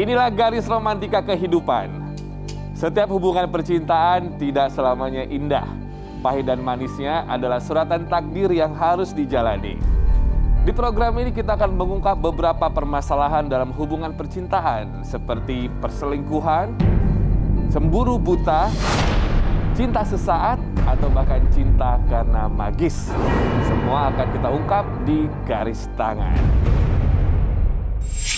Inilah garis romantika kehidupan. Setiap hubungan percintaan tidak selamanya indah. Pahit dan manisnya adalah suratan takdir yang harus dijalani. Di program ini kita akan mengungkap beberapa permasalahan dalam hubungan percintaan seperti perselingkuhan, cemburu buta, cinta sesaat, atau bahkan cinta karena magis. Semua akan kita ungkap di Garis Tangan.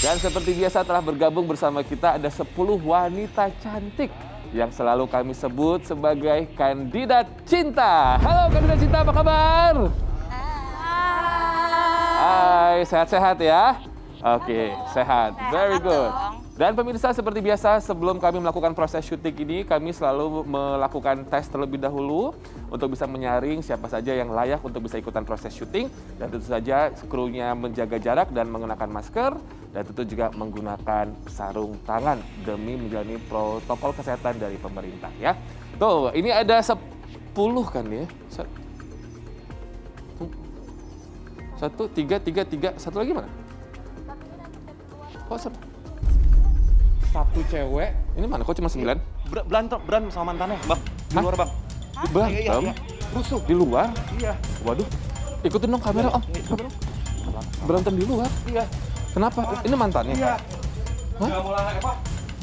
Dan seperti biasa telah bergabung bersama kita ada 10 wanita cantik yang selalu kami sebut sebagai kandidat cinta. Halo kandidat cinta, apa kabar? Hai, sehat-sehat ya? Oke, sehat. Very good. Dan pemirsa, seperti biasa sebelum kami melakukan proses syuting ini, kami selalu melakukan tes terlebih dahulu untuk bisa menyaring siapa saja yang layak untuk bisa ikutan proses syuting. Dan tentu saja krunya menjaga jarak dan mengenakan masker, dan tentu juga menggunakan sarung tangan demi menjalani protokol kesehatan dari pemerintah ya. Tuh, ini ada 10 kan ya? 1, 3, satu lagi mana? Kok satu cewek, ini mana? Kok cuma 9? Berantem sama mantannya, Bang. Di luar, Bang. Berantem? Rusuh. Di luar? Iya. Waduh, ikutin dong kamera, Om. Berantem di luar? Iya. Kenapa? Ini mantannya? Iya. Hah? Nggak mulai apa?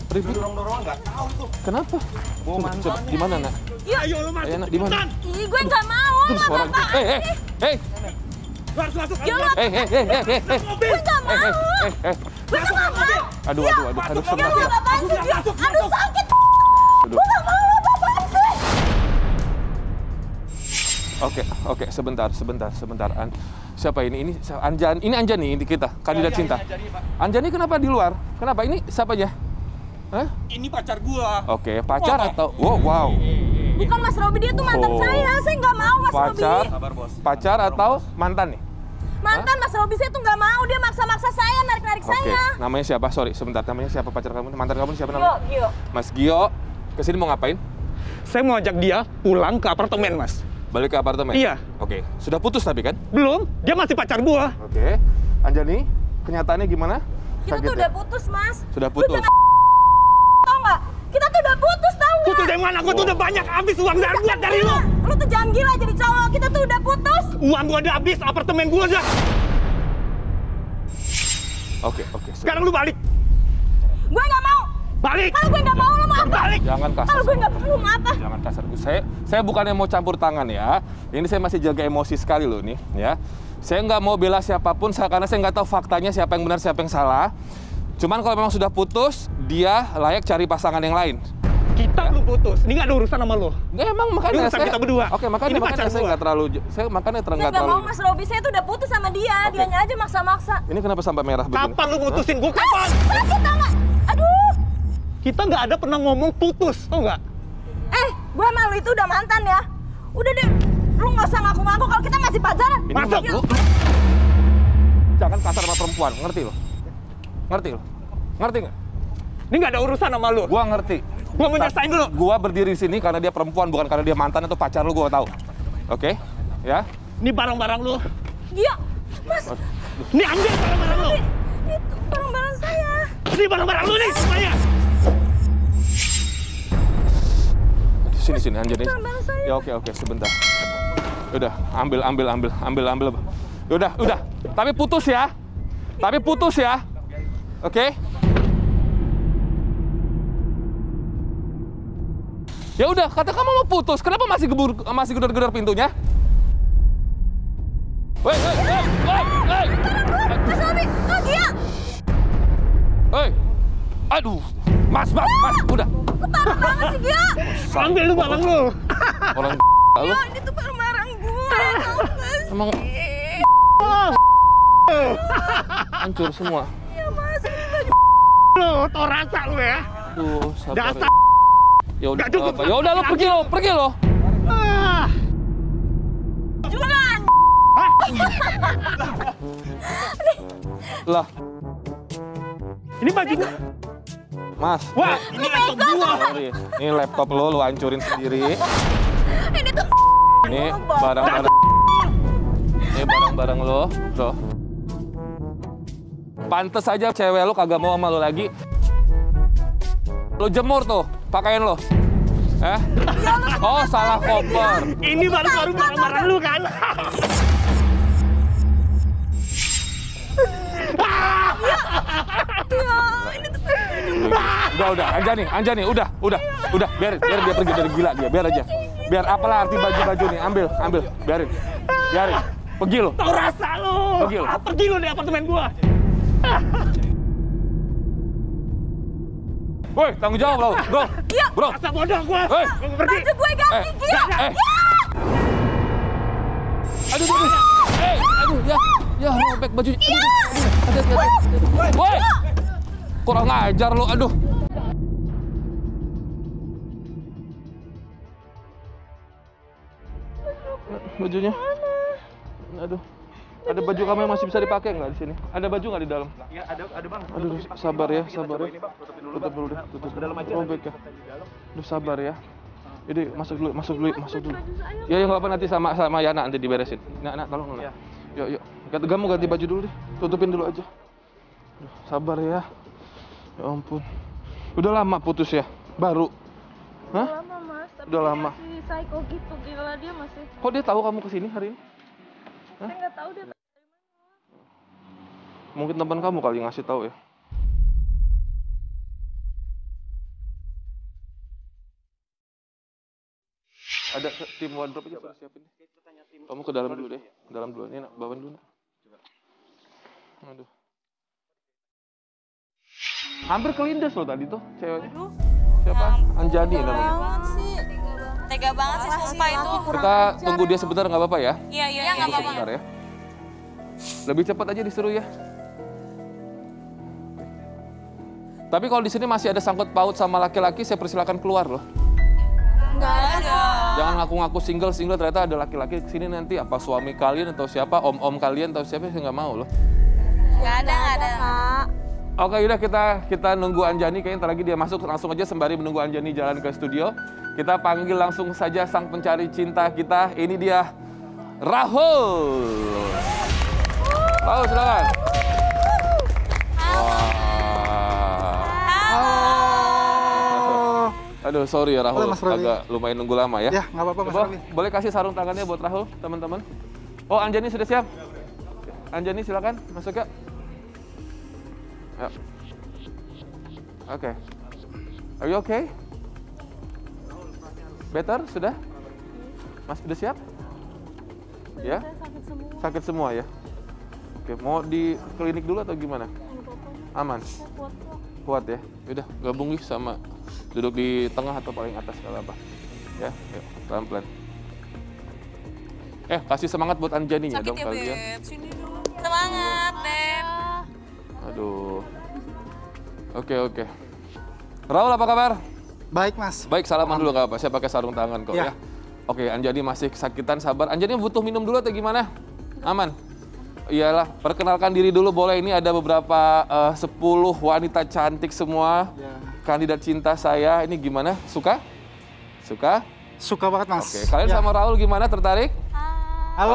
Ribut? Dorong-dorongan, nggak tahu tuh. Kenapa? Coba, di mana, Nak? Ayo, lo masuk. Ayo, Nak, di mana? Ih, gue nggak mau. Terus orang, hei! Lo harus masuk. Ya, Hei! gue nggak mau. Gue nggak mau. Aduh, sebentar Ya, ya. apaan sih dia? Aduh, sakit. Aduh. Gue nggak mau, apaan sih? Oke, sebentar. Siapa ini? Ini Anjani ini kita, kandidat cinta. Anjani kenapa di luar? Kenapa? Ini siapanya? Hah? Ini pacar gua. Oke, pacar atau wow. Bukan Mas Robi, dia tuh mantan saya. Saya nggak mau Mas Robi. Sabar, Bos. Pacar atau mantan nih? Mantan Mas Robi, saya tuh nggak mau. Dia maksa-maksa saya, narik-narik Oke, saya. namanya siapa? Sorry, sebentar. Namanya siapa pacar kamu? Mantan kamu siapa namanya? Gio. Mas Gio. Kesini mau ngapain? Saya mau ajak dia pulang ke apartemen, Mas. Balik ke apartemen? Iya. Oke, sudah putus tapi kan? Belum, dia masih pacar gua. Oke. Anjani, kenyataannya gimana? Kita tuh udah putus, Mas. Sudah putus? Tau nggak? Kita tuh udah putus, tau nggak? Putus dari mana? Gua tuh udah banyak habis uang dari lu. Lu tuh jangan gila jadi cowok. Kita tuh udah putus. Uang gua udah habis, apartemen gua udah. Oke. Sekarang lu balik. Gue nggak mau. Balik. Kalau gue nggak mau, lo mau apa? Balik. Jangan kasar. Kalau gue nggak perlu, mau apa? Jangan kasar. Saya bukannya mau campur tangan ya. Ini saya masih jaga emosi sekali loh nih ya. Saya nggak mau bela siapapun karena saya nggak tahu faktanya siapa yang benar siapa yang salah. Cuman kalau memang sudah putus, dia layak cari pasangan yang lain. Kita belum putus. Ini nggak ada urusan sama lu. Nggak, emang makanya Ini urusan kita berdua. Oke, makanya Ini pacar saya gua. nggak terlalu. Saya makanya Saya nggak nggak terlalu. mau, Mas Robi. Saya tuh udah putus sama dia. Oke. Dianya aja maksa-maksa. Ini kenapa sampai merah begini? Kapan lu putusin gua? Kapan? Sakit tau nggak? Aduh. Kita nggak ada pernah ngomong putus, tau nggak? Gue sama lu itu udah mantan ya. Udah deh. Lu nggak usah ngaku-ngaku kalau kita masih pacaran. Ini Masuk. lu jangan kasar sama perempuan, ngerti lo? Ngerti nggak? Ini nggak ada urusan sama lu. Gua ngerti. Gua mau nyasain dulu. Gua berdiri di sini karena dia perempuan, bukan karena dia mantan atau pacar lu, gua tahu. Oke? Ya? Ini barang-barang lu. Iya. Mas, Ini ambil barang-barang lu. itu barang-barang saya. Ini barang-barang lu nih semuanya. Sini Anjani. Barang-barang saya. Ya oke, sebentar. Udah, ambil. Udah. Tapi putus ya. Oke? Ya udah, kata kamu mau putus. Kenapa masih gedor-gedor pintunya? Woi. Mas Robi, Gia. Hei. Aduh. Mas, udah. Lu parah banget sih, Gia. Ambil lu barang lu. Orang lu. Gia, ini tuh barang-barang gue. Tau nggak sih? Emang hancur semua. Iya, Mas. Ini baju. Lu tau rasa lu ya. Aduh, sabar. Dasar. Ya udah, Nggak cukup. ya udah lu pergi lo. Ah. Jualan. Hah? Lah, Ini baju gua. Mas. Wah, ini laptop gua. Sorry. Ini laptop lu hancurin sendiri. Ini tuh. Ini barang-barang. Ini barang-barang lo. Tuh. Pantes aja cewek lo kagak mau sama lo lagi. Lo jemur tuh pakaian lo. Oh, salah koper. Ini baru marah-marah lu kan? Udah, Anjani, udah, biarin dia pergi dari gila dia, biar aja. Biar apalah arti baju-baju nih, ambil, biarin, pergi lo. Tau rasa lu. Pergi lu dari apartemen gua. Woi, tanggung jawab lo, bro. Iya. Bro. Rasa bodoh gua. Hei. Pergi. Baju gue ganti, Gio. Aduh, ya, robek bajunya. Hati-hati. Woi, kurang ajar lo, aduh. Bajunya. Aduh. Ada baju kamu yang masih bisa dipakai nggak di sini? Ada baju nggak di dalam? Iya, ada Bang. Aduh, sabar ya. Tutup dulu deh. Ke dalam aja. Robek ya. Aduh, sabar ya. Jadi masuk dulu. Ya nggak apa nanti sama Yana nanti diberesin. Nak, tolong Nak. Yuk. Kamu ganti baju dulu deh. Tutupin dulu aja. Aduh, sabar ya. Ya ampun. Udah lama putus ya? Baru? Hah? Lama Mas, tapi Udah lama. dia masih psycho gitu, gila dia masih. Kok dia tahu kamu kesini hari ini? Saya nggak tahu dia. Mungkin teman kamu kali ngasih tahu ya. Ada tim wardrobe aja suruh siapin. Kamu ke dalam dulu deh. Dalam dulu. Ini nak bawain dulu nak. Aduh. Hampir kelindes loh tadi tuh ceweknya. Siapa? Anjani namanya. Banget sih. Tega banget sih sumpah itu. Kita tunggu dia sebentar nggak apa-apa ya? Iya, nggak Tunggu apa-apa. sebentar ya. Lebih cepat aja disuruh ya. Tapi kalau di sini masih ada sangkut paut sama laki-laki, saya persilakan keluar loh. Nggak ada. Jangan ngaku-ngaku single ternyata ada laki-laki kesini nanti apa suami kalian atau siapa, om kalian atau siapa, saya nggak mau loh. Nggak ada. Kak. Oke, udah kita nunggu Anjani, kayaknya ntar lagi dia masuk, langsung aja sembari menunggu Anjani jalan ke studio. Kita panggil langsung saja sang pencari cinta kita, ini dia Rahul. Rahul silakan. Aduh, sorry ya Rahul, Halo, Mas Rawi. agak lumayan nunggu lama ya. Ya, nggak apa-apa Mas Coba, Rawi. boleh kasih sarung tangannya buat Rahul, teman-teman. Oh, Anjani sudah siap? Anjani silakan, masuk ya. Ya. Oke. Are you okay? Better, sudah? Mas, sudah siap? Ya? Sakit semua ya? Oke, mau di klinik dulu atau gimana? Aman? Kuat ya? Yaudah, gabung nih sama duduk di tengah atau paling atas kalau apa. Ya, yuk, pelan-pelan. Kasih semangat buat Anjaninya dong kalian. Sini dulu. Semangat, Beb. Aduh. Oke. Rahul apa kabar? Baik Mas. Baik, salaman dulu nggak apa. Saya pakai sarung tangan kok ya. Ya. Oke, Anjani masih kesakitan, sabar. Anjani butuh minum dulu atau gimana? Aman? Iyalah, perkenalkan diri dulu boleh. Ini ada beberapa 10 wanita cantik semua. Ya. Kandidat cinta saya. Ini gimana? Suka? Suka? Suka banget Mas. Oke, kalian Ya. sama Rahul gimana? Tertarik? Halo.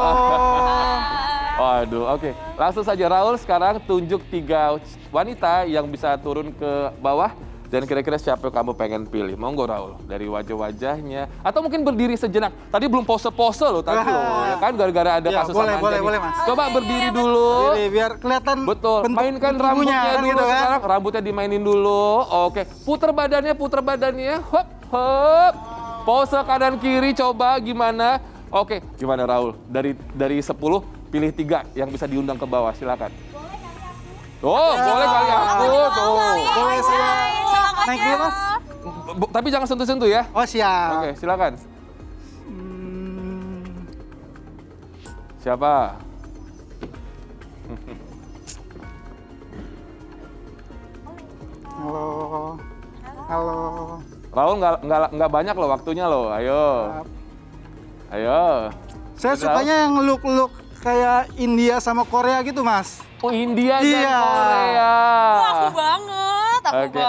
Waduh, oke. Langsung saja Rahul sekarang tunjuk 3 wanita yang bisa turun ke bawah. Dan kira-kira siapa yang kamu pengen pilih? Monggo Rahul, dari wajah-wajahnya. Atau mungkin berdiri sejenak. Tadi belum pose-pose loh tadi loh. Ya kan gara-gara ada Ya, kasus boleh, sama boleh, Anjani. boleh, Mas. Coba berdiri dulu. Jadi biar kelihatan. Betul, bentuk mainkan tubuhnya, rambutnya kan dulu gitu, kan? sekarang. Rambutnya dimainin dulu. Oke, puter badannya. Hop. Pose kanan kiri coba gimana? Oke, gimana Rahul? Dari 10 pilih 3 yang bisa diundang ke bawah, silakan. Boleh kali aku tuh. Boleh saya naik dulu Mas? Tapi jangan sentuh-sentuh ya. Oh siap. Oke, silakan. Hmm, Siapa? halo. Halo. Rahul nggak banyak loh waktunya loh. Ayo. Saya sukanya yang look kayak India sama Korea gitu Mas. Oh, India dan Iya. Korea. Aku banget. Oke.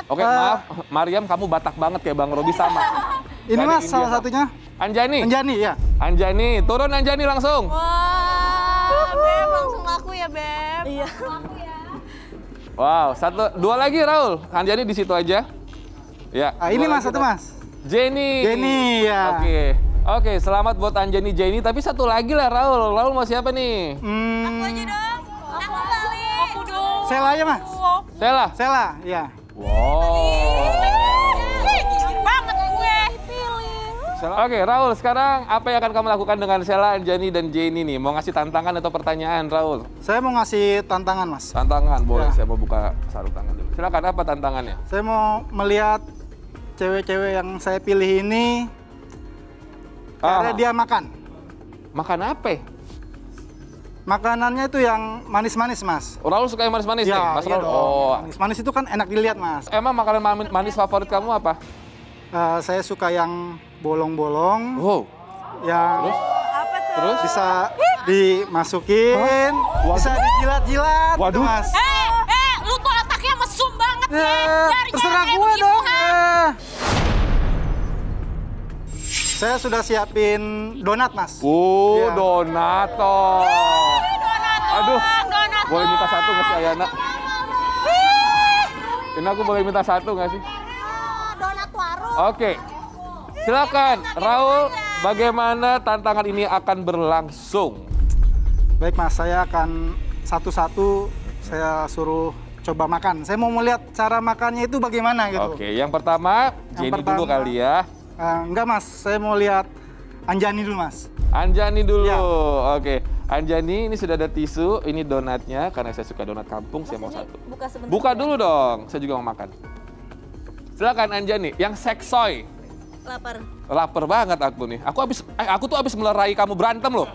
Oke, maaf, Mariam kamu Batak banget kayak Bang Robi sama. Ini Dari Mas India, salah Pak. satunya. Anjani. Anjani ya. Anjani, turun Anjani langsung. Wah, Beb langsung laku ya, Beb. Iya. Wow, 2 lagi Rahul. Anjani di situ aja. Ya. Ah, ini dua Mas, lagi, satu Mas. Jenny. Jenny, ya. Oke, selamat buat Anjani Jenny. Tapi satu lagi lah Raul. Raul mau siapa nih? Aku aja dong. Aku balik. Aku dong. Sela ya Mas. Sela. Sela, ya. Wow. Gigir banget gue. Oke, Raul, sekarang apa yang akan kamu lakukan dengan Sela, Anjani, dan Jenny nih? Mau ngasih tantangan atau pertanyaan, Raul? Saya mau ngasih tantangan Mas. Tantangan, boleh. Ya. Saya mau buka sarung tangan dulu. Silakan, apa tantangannya? Saya mau melihat cewek-cewek yang saya pilih ini cara dia makan. Makan apa? Makanannya itu yang manis-manis Mas. Raul suka yang manis-manis nih, Ya, Mas iya Raul? dong. Oh, Manis-manis itu kan enak dilihat Mas. emang makanan manis favorit kamu apa? Saya suka yang bolong-bolong, Wow. yang Terus? bisa dimasukin, bisa dijilat-jilat gitu, Waduh. Mas. Lu tuh otaknya mesum banget ya. Terserah kayak gue begitu, dong. ha? Saya sudah siapin donat, Mas. Iya. Donat toh. Donat Aduh, doang, donat boleh minta doang. satu nggak sih Ayana? Ini aku boleh minta satu nggak sih? Donat warung. Oke, silakan Raul. Bagaimana tantangan ini akan berlangsung? Baik, Mas. Saya akan satu-satu saya suruh coba makan. Saya mau melihat cara makannya itu bagaimana gitu. Oke, yang pertama Jenny dulu pertama. kali ya. Enggak, Mas. Saya mau lihat Anjani dulu, Mas. Anjani dulu. Ya. Oke, Anjani ini sudah ada tisu. Ini donatnya karena saya suka donat kampung. Saya mau satu. Buka sebentar. Buka dulu dong. Saya juga mau makan. Silakan Anjani. Yang seksoy. Lapar. Lapar banget aku nih. Aku tuh abis melerai kamu berantem loh.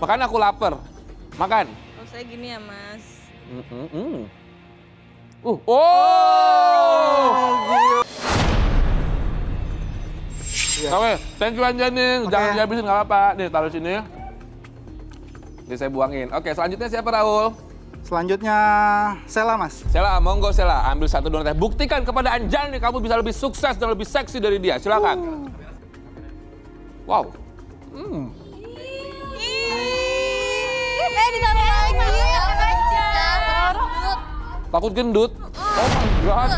Makanya aku lapar. Makan. Oh, saya gini ya, Mas. Oke, thank you Anjani. Jangan dihabisin, nggak apa-apa. Nih, taruh sini. Ini saya buangin. Oke, selanjutnya siapa Raul? Selanjutnya Sela, Mas. Sela, monggo Sela. Ambil satu donatnya. Buktikan kepada Anjani kamu bisa lebih sukses dan lebih seksi dari dia. Silakan. Wow. Ditambah lagi. Aja. Takut gendut. Oh my God.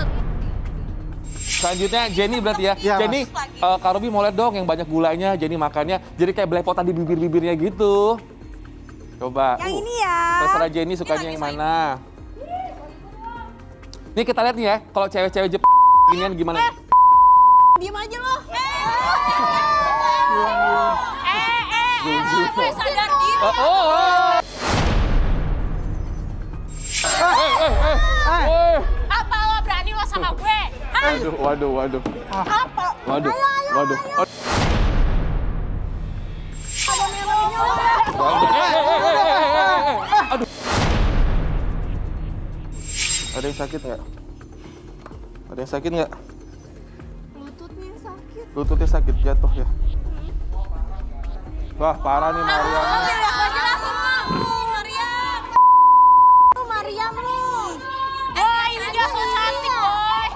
Selanjutnya Jenny berarti ya. Iya, Jenny, Kak Robi mau lihat dong yang banyak gulanya. Jenny makannya jadi kayak belepotan di bibir-bibirnya gitu. Coba. Yang ini ya. Terserah Jenny sukanya yang mana. Nih kita lihat nih ya, kalau cewek-cewek Jepang ginian gimana? Diem aja lo. Gue sadar diri. Apa lo berani lo sama gue? Waduh. Apa? Waduh. Aduh. Ada yang sakit nggak? Ada yang sakit nggak? Lututnya sakit, jatuh ya. Wah, parah nih Mariam. Mariam lu. Ini dia so cantik, boy.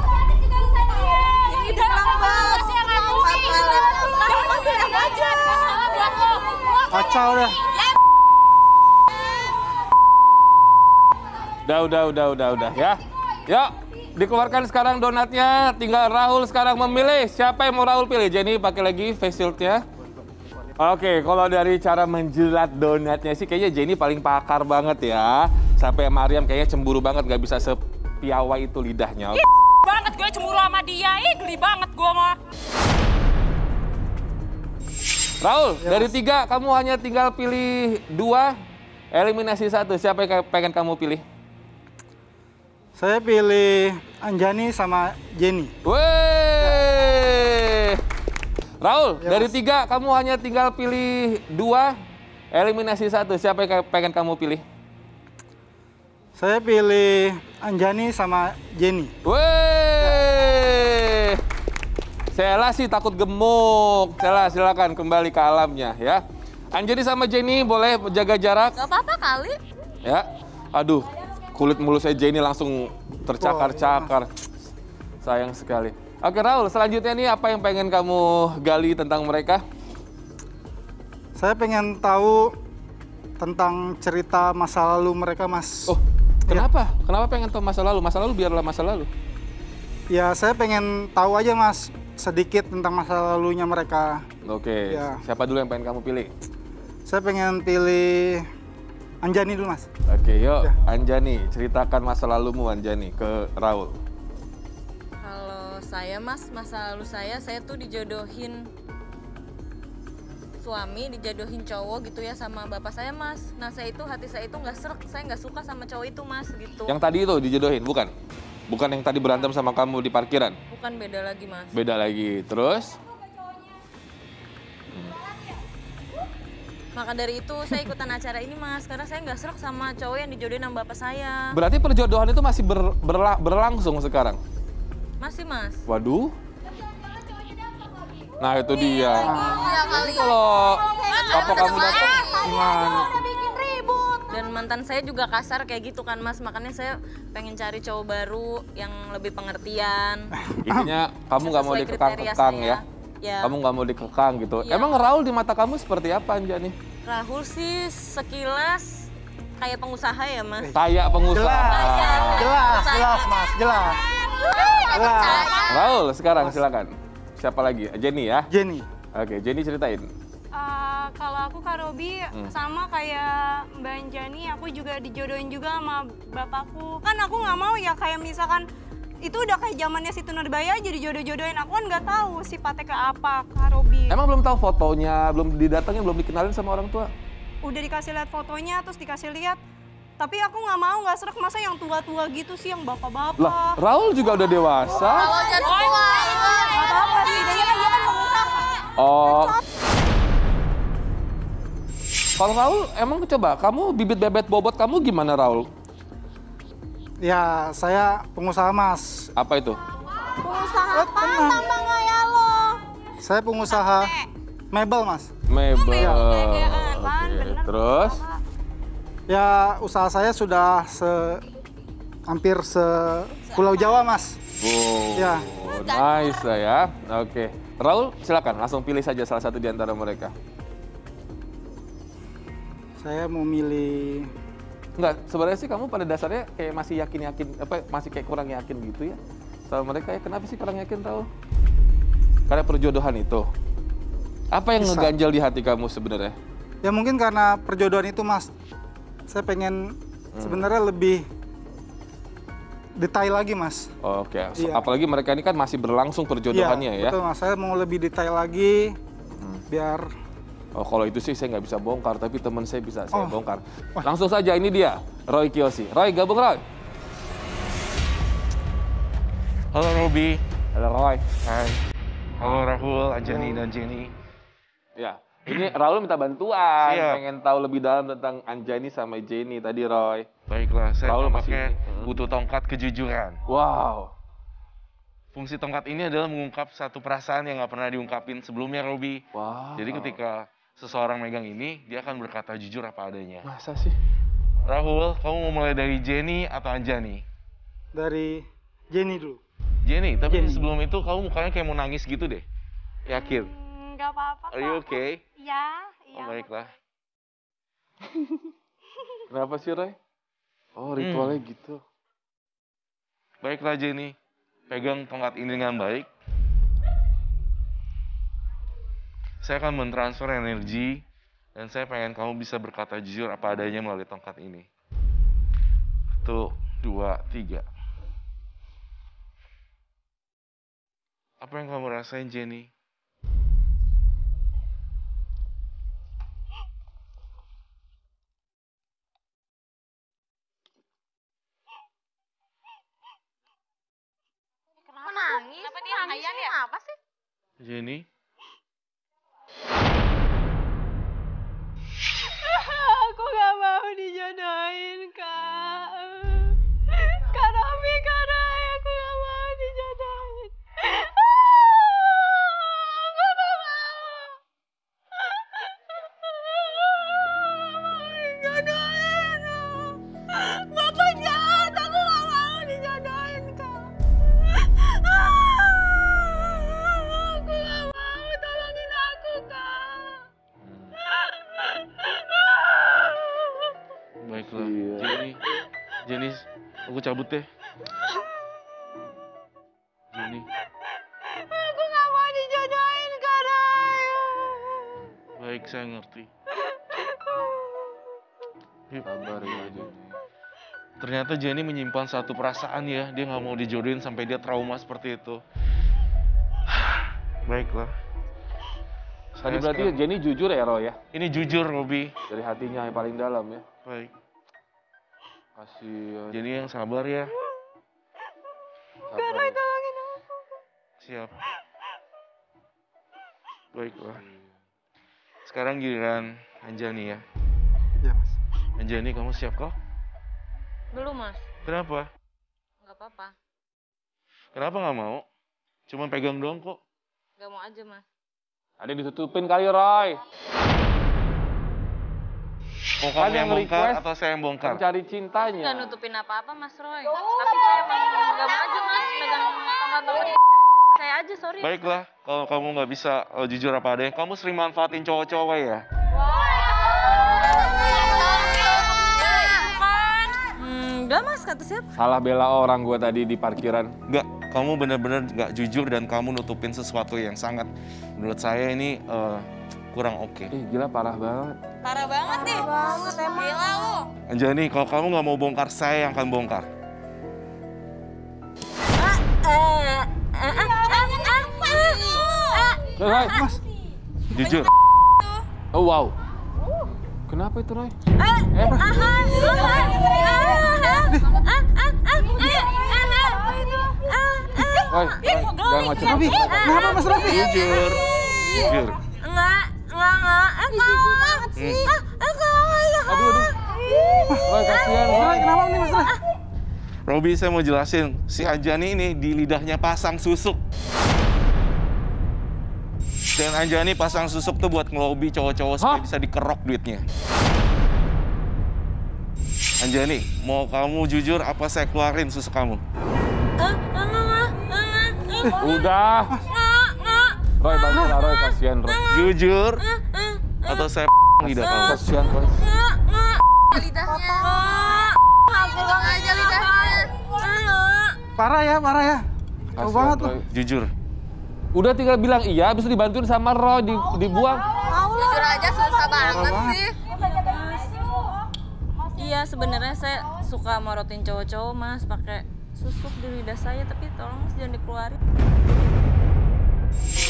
Ini udah lama banget sih yang ngakuin. Jangan bilang aja. Salah buat lo. Kacau dah. Udah ya. Yuk, dikeluarkan sekarang donatnya. Tinggal Raul sekarang memilih. Siapa yang mau Raul pilih? Jenny pakai lagi face shield-nya. Oke, kalau dari cara menjilat donatnya sih kayaknya Jenny paling pakar banget ya. Sampai Mariam kayaknya cemburu banget, nggak bisa sepiawai itu lidahnya. Banget gue cemburu sama dia. Geli banget gue mah. Raul, dari 3 kamu hanya tinggal pilih 2, eliminasi 1. Siapa yang pengen kamu pilih? Saya pilih Anjani sama Jenny. Weh. Raul, Ya, dari Mas. 3 kamu hanya tinggal pilih 2, eliminasi 1. Siapa yang pengen kamu pilih? Saya pilih Anjani sama Jenny. Weh. Sela sih takut gemuk. Sela silakan kembali ke alamnya ya. Anjani sama Jenny boleh jaga jarak. Gak apa-apa kali. Ya. Aduh, kulit mulusnya Jenny langsung tercakar-cakar. Sayang sekali. Oke Raul, selanjutnya nih apa yang pengen kamu gali tentang mereka? Saya pengen tahu tentang cerita masa lalu mereka, Mas. Oh, kenapa? Kenapa pengen tahu masa lalu? Masa lalu biarlah masa lalu. Ya saya pengen tahu aja Mas sedikit tentang masa lalunya mereka. Oke, Ya. siapa dulu yang pengen kamu pilih? Saya pengen pilih Anjani dulu Mas. Oke, yuk Ya. Anjani, ceritakan masa lalumu Anjani ke Raul. Kalau saya Mas, masa lalu saya tuh dijodohin suami, dijodohin cowok gitu ya sama bapak saya Mas. Nah hati saya itu nggak srek, saya nggak suka sama cowok itu Mas gitu. Yang tadi itu dijodohin, bukan? Bukan yang tadi berantem sama kamu di parkiran? Bukan, beda lagi Mas. Beda lagi, terus? Maka dari itu saya ikutan acara ini Mas, karena saya nggak srek sama cowok yang dijodohin sama bapak saya. Berarti perjodohan itu masih berlangsung sekarang? Masih Mas. Waduh. Nah itu dia. Iya kali. Kalau papa kamu datang gimana? Dan mantan saya juga kasar kayak gitu kan Mas, makanya saya pengen cari cowok baru yang lebih pengertian. Intinya kamu nggak mau Sesuai dikekang-kekang kriteria ya? Ya. Kamu nggak mau dikekang gitu. Iya. Emang Raul di mata kamu seperti apa Anjani? Rahul sih sekilas kayak pengusaha ya Mas. Kayak pengusaha. Jelas Mas, jelas. Jelas. Raul sekarang silakan. Siapa lagi? Jenny ya? Jenny. Oke, Jenny ceritain. Kalau aku Kak Robi sama kayak Mbak Anjani, aku juga dijodohin juga sama bapakku. Kan aku nggak mau ya kayak misalkan itu udah kayak zamannya Siti Nurbaya jadi jodoh-jodohin, aku kan nggak tahu sifatnya ke apa Kak Robi. Emang belum tahu fotonya, belum didatengin, belum dikenalin sama orang tua? Udah dikasih lihat fotonya, terus dikasih lihat. Tapi aku nggak mau, nggak srek masa yang tua-tua gitu sih, yang bapak-bapak. Lah, Raul juga udah dewasa. Jangan tua. Nggak apa-apa sih, dia kan pengusaha. Oh. Kalau Raul, emang coba, kamu bibit bebet bobot kamu gimana Raul? Ya saya pengusaha Mas. Apa itu? Pengusaha apa? Tambah ngaya lo. Saya pengusaha mebel Mas. Mebel. Kan, Oke, bener. terus? Ya usaha saya sudah hampir Pulau Jawa Mas. Wow, Ya. nice ya. Oke. Raul, silakan langsung pilih saja salah satu di antara mereka. Saya mau milih Enggak, sebenarnya sih kamu pada dasarnya kayak masih yakin-yakin, masih kayak kurang yakin gitu ya sama mereka ya. Kenapa sih kurang yakin, Raul? Karena perjodohan itu. Apa yang Bisa. ngeganjal di hati kamu sebenarnya? ya mungkin karena perjodohan itu Mas. Saya pengen sebenarnya lebih detail lagi Mas. Oke, Iya. apalagi mereka ini kan masih berlangsung perjodohannya ya. Betul Mas, saya mau lebih detail lagi biar Oh, kalau itu sih saya nggak bisa bongkar, tapi teman saya bisa saya Oh. bongkar. Langsung saja, ini dia, Roy Kiyoshi. Roy, gabung Roy. Halo Robi. Halo Roy. Hai. Halo Rahul, Anjani dan Jenny. Ya, ini Raul minta bantuan, Siap. pengen tahu lebih dalam tentang Anjani sama Jenny tadi Roy. Baiklah, saya Rahul tampaknya masih- butuh tongkat kejujuran. Wow. Fungsi tongkat ini adalah mengungkap satu perasaan yang nggak pernah diungkapin sebelumnya, Robi. Wow. Jadi ketika seseorang megang ini, dia akan berkata jujur apa adanya. Masa sih? Rahul, kamu mau mulai dari Jenny atau Anjani? dari Jenny dulu. Jenny, tapi Jenny. sebelum itu kamu mukanya kayak mau nangis gitu deh. Yakin? Nggak apa-apa. Are you okay? Iya, Oh, baiklah. Kenapa sih Roy? Oh, ritualnya gitu. Baiklah Jenny, pegang tongkat ini dengan baik. Saya akan mentransfer energi dan saya pengen kamu bisa berkata jujur apa adanya melalui tongkat ini. 1, 2, 3. Apa yang kamu rasain, Jenny? Kenapa nangis? Kenapa dia nangis ya? Apa sih? Jenny? Aku nggak mau dijodohin, Kak. Kak Robi, Kak Rai, aku nggak mau dijodohin. Aku nggak mau. Dijodohin. Bapak jahat, aku nggak mau dijodohin, Kak. Aku nggak mau, tolongin aku, Kak. Baiklah, Iya. Jenny, aku cabut deh. baik, saya ngerti. Sabar ya Jenny. Ternyata Jenny menyimpan satu perasaan ya, dia nggak mau dijodohin sampai dia trauma seperti itu. Baiklah. Tadi Saya berarti sekarang- Jenny jujur ya Roy ya? Ini jujur, Robi. Dari hatinya yang paling dalam ya. Baik. Kasihan. Jenny yang sabar ya. Sabar. Siap. Baiklah. Sekarang giliran Anjani ya. Iya, Mas. Anjani, kamu siap kok? Belum, Mas. Kenapa? Nggak apa-apa. Kenapa nggak mau? Cuma pegang doang kok. Nggak mau aja, Mas. Ada yang ditutupin kali Roy. Mau Kan kamu yang yang bongkar request atau saya yang bongkar? Mencari Nggak cintanya. nutupin apa-apa, Mas Roy. Tapi saya emang nggak mau aja, Mas. Megang tongkat-tongkat saya aja, sorry. Baiklah, kalau kamu nggak bisa jujur apa adanya, kamu sering manfaatin cowok-cowok ya? Enggak, Mas, kata siapa? Salah bela orang gue tadi di parkiran. Nggak, kamu benar-benar nggak jujur dan kamu nutupin sesuatu yang sangat, menurut saya ini kurang oke. Ih gila parah banget. Parah banget nih. Gila lu. Anjani, kalau kamu nggak mau bongkar, saya yang akan bongkar. Roy, Mas, Jujur. oh wow. Kenapa itu Roy? Roy, jangan macam Robi, kenapa Mas Robi? Jujur. Jujur. Aduh. Roy kasihan Roy, Roy. kenapa nih Mas Roy? Robi, saya mau jelasin. Si Anjani ini di lidahnya pasang susuk. Dan Anjani pasang susuk tuh buat ngelobi cowok-cowok supaya bisa dikerok duitnya. Anjani, mau kamu jujur apa saya keluarin susuk kamu? Udah. Roy bantulah Roy kasihan Roy. Jujur atau saya lidah kamu? Kasihan Roy. Lidahnya. Pulang aja lidahnya. Parah ya. Jauh Kasihan banget tuh. Roy. Jujur. Udah tinggal bilang iya, habis itu dibantuin sama Roy dibuang. Jujur aja susah banget sih. Iya, sebenarnya saya suka morotin cowok-cowok, Mas, pakai susuk di lidah saya, tapi tolong Mas jangan dikeluarin.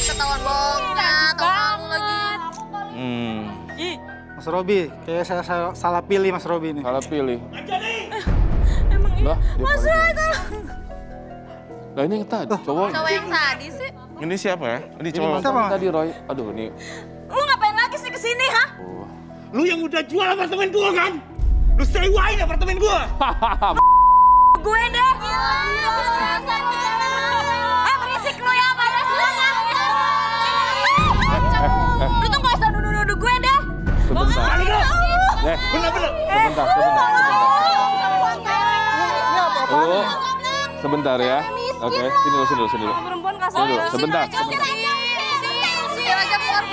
Ketahuan bohongnya, tahu lagi. Mas Robi, kayaknya saya salah pilih Mas Robi nih. Salah pilih. Emang iya. Lah, dia Mas paling- Roy, tolong. Lah ini yang tadi cowok. Cowok yang tadi sih. Ini siapa ya? Ini Ini cowok. mantan Siapa? tadi Roy. Aduh ini. Lu ngapain lagi sih kesini, ha? Oh. Lu yang udah jual apartemen gua kan? Lu sewain apartemen gua. Gue deh. Berisik lu ya, pada semuanya. Lu tuh gak usah nuduh-nuduh gue deh. Sebentar. Balik lu. Sebentar. Bener-bener. Lu sebentar ya. Oke, sini dulu. Perempuan kasar. Sini dulu, sebentar. Usir aja keluar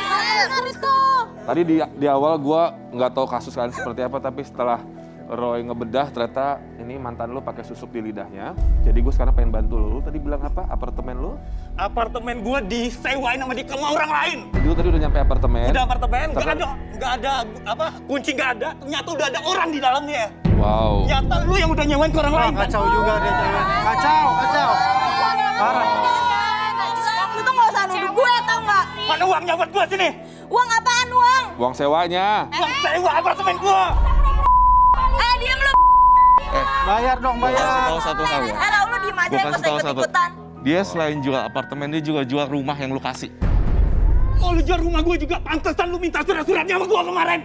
Tadi di awal gua nggak tahu kasus kalian seperti apa, tapi setelah Roy ngebedah ternyata ini mantan lu pakai susuk di lidahnya. Jadi gue sekarang pengen bantu lu. Lu tadi bilang apa? Apartemen lu? Apartemen gua disewain sama orang lain. Jadi lu tadi udah nyampe apartemen. Udah apartemen, Tapi- nggak ada apa kunci nggak ada. Ternyata udah ada orang di dalamnya. Wow. Nyata lu yang udah nyewain ke orang lain. Kan? Kacau juga dia cewek. Kacau. Parah. Lu tuh gak usah nuduh gue, tau gak? Mana uangnya buat gua sini? Uang apaan uang? Uang sewanya. Uang sewa apartemen gua. Diam lu. Bayar dong, Gua kasih bayar. tahu satu hal ya. Lu diem aja, Gua gak kasih usah tahu satu. ikut-ikutan. Dia selain jual apartemen, dia juga jual rumah yang lu kasih. Oh, lu jual rumah gua juga pantesan lu minta surat-suratnya sama gua kemarin.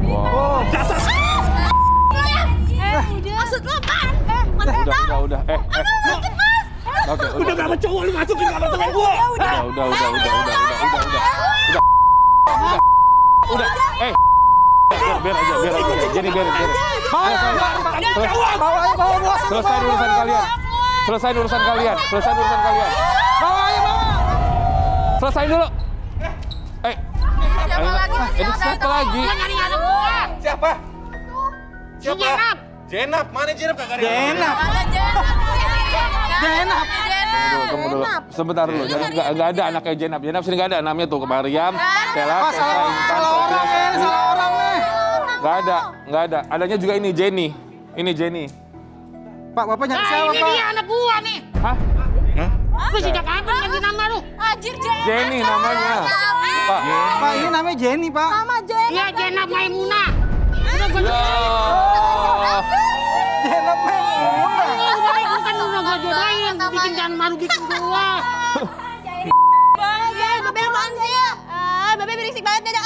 Wow. Dasar. Maksud lu apaan? Udah. Oke, Udah berapa cowok lu masukin ke apartemen gua? Udah. Biar aja. Jadi biarin. Bawa bos. Selesai urusan kalian. Selesain dulu. Siapa lagi? Ini siapa lagi? Siapa? Siapa? Jenap. Mana Jenap kagak ada? Enak. Ada Jenap. Jenap. Tunggu dulu. Sebentar dulu. Jadi nggak ada anaknya Jenap. Jenap sini nggak ada. Namanya tuh Mariam, Stella, Pak, Tessa, Intan, salah orang Sofia. nih, salah orang nih. Nggak ada. Adanya juga ini Jenny. Ini Jenny. Pak, Bapak nyari siapa, Ini Pak? dia anak gua nih. Hah? Lu sejak kapan ganti nama lu? Anjir, Jenny namanya. Pak. Pak, ini namanya Jenny, Pak. Iya, Jenab Maimunah. Udah gua Ya. Jenap Maimunah. bukan udah gua jodohin, bikin jangan malu bikin gua. Babe apaan sih ya? Babe berisik banget dadah.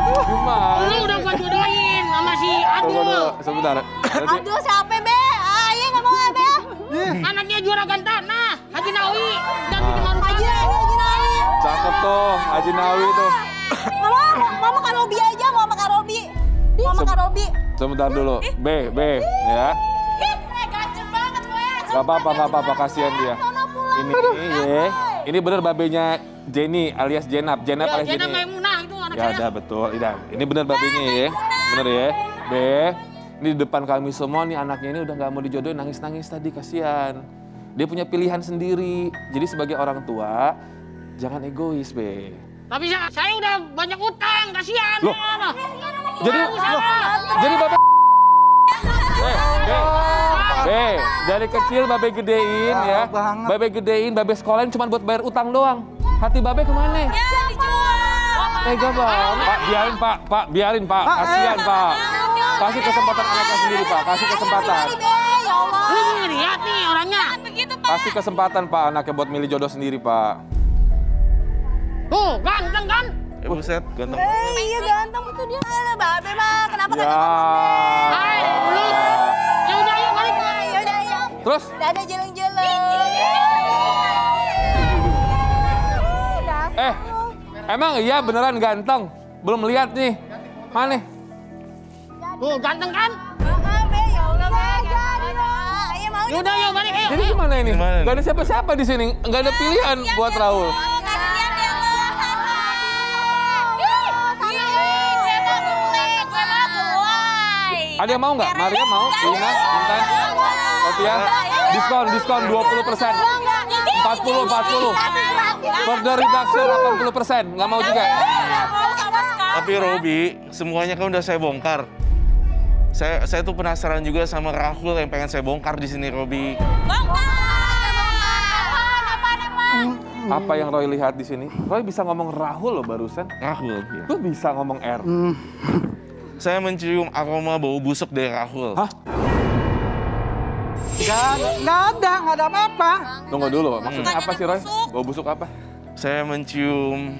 Gimana? Lu udah gua jodohin sama si Tunggu dulu. Adul. Sebentar. Berarti Aduh, siapa be? Iya nggak mau be. Anaknya juragan tanah, Haji Nawi. Dan bikin malu Haji Nawi. cakep tuh Haji Nawi tuh. Mama Kak Robi aja, Mama Kak Robi. Mama Kak Robi. Sebentar dulu. B ya. Ganjen banget gue. Gak apa-apa, kasihan dia. Ini bener babenya Jenny alias Jenap. Jenap alias Jenab Jenny. Maimunah itu anak Ya saya. udah betul. Ini bener babenya ya. Bener ya. B. Ini di depan kami semua nih anaknya ini udah nggak mau dijodohin, nangis-nangis tadi, kasihan. Dia punya pilihan sendiri. Jadi sebagai orang tua jangan egois, B. Tapi saya udah banyak utang, kasihan. Loh. Jadi bapak dari kecil babe gedein ya. banget. Babe gedein, babe sekolahin cuma buat bayar utang doang. Hati babe kemana? Tega banget. Pak, biarin Pak. Kasihan Pak. Kasih kesempatan anaknya sendiri Pak. Kasih kesempatan. Lu ngeliat nih orangnya. Kasih kesempatan Pak anaknya buat milih jodoh sendiri Pak. Tuh, ganteng kan? Buset, ganteng. Iya ganteng itu dia. Babe mah kenapa Ya. Hai, lu. Ya udah ayo balik. Ya udah ya. Terus? Dadah jeleng-jeleng. Emang iya beneran ganteng? Belum lihat nih. Mana? Tuh, ganteng kan? Be, ya Allah be. Ayo mau. Ya udah ayo balik ayo. Jadi gimana ini? Gimana? Gak ada siapa-siapa di sini. Gak ada pilihan buat Raul. Kasihan ya lo. Ada yang mau nggak? Maria mau? Lina? Intan? Sofia? Diskon 20%. 40. Further reduction 80%. Nggak mau juga? Tapi Robi, semuanya kan udah saya bongkar. Saya tuh penasaran juga sama Rahul yang pengen saya bongkar di sini, Robi. Apa yang Roy lihat di sini? Roy bisa ngomong Rahul loh barusan. Rahul, ya. Lu bisa ngomong R. Saya mencium aroma bau busuk dari Rahul. Hah? Nggak ada apa-apa. Tunggu dulu. Maksudnya apa sih Roy? Bau busuk apa? Saya mencium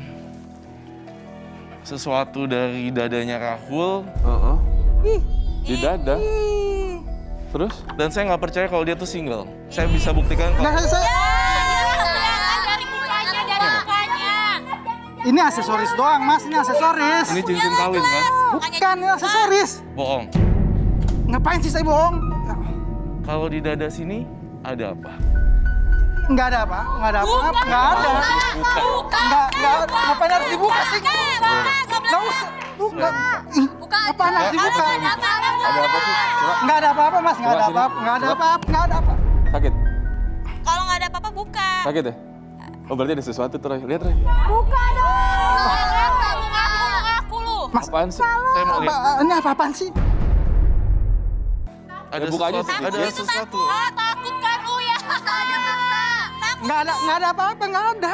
sesuatu dari dadanya Rahul. Di dada. Terus? Dan saya nggak percaya kalau dia tuh single. Saya bisa buktikan kalau... Nggak, ini aksesoris doang, Mas. Ini aksesoris. Ini cincin kawin kan? Bukan, ini aksesoris. Bohong. Ngapain sih saya bohong? Kalau di dada sini ada apa? Nggak ada apa? Nggak ada apa? Nggak ada. Nggak. Ngapain harus dibuka sih? Nggak usah. Nggak. Apaan harus dibuka? Ada apa sih? Coba. Nggak ada apa-apa, Mas. Nggak ada Coba apa-apa. sini. Nggak ada Coba. apa-apa. Nggak ada apa. Sakit? Kalau nggak ada apa-apa buka. Sakit ya? Oh berarti ada sesuatu tuh Roy. Lihat Roy. Aku lu. Mas, Apaan sih? Saya mau lihat. ini apa-apaan sih? Ada buka aja sesuatu. sedikit. Ada sesuatu. Takut kan lu ya? Nggak ada apa-apa. Nggak ada.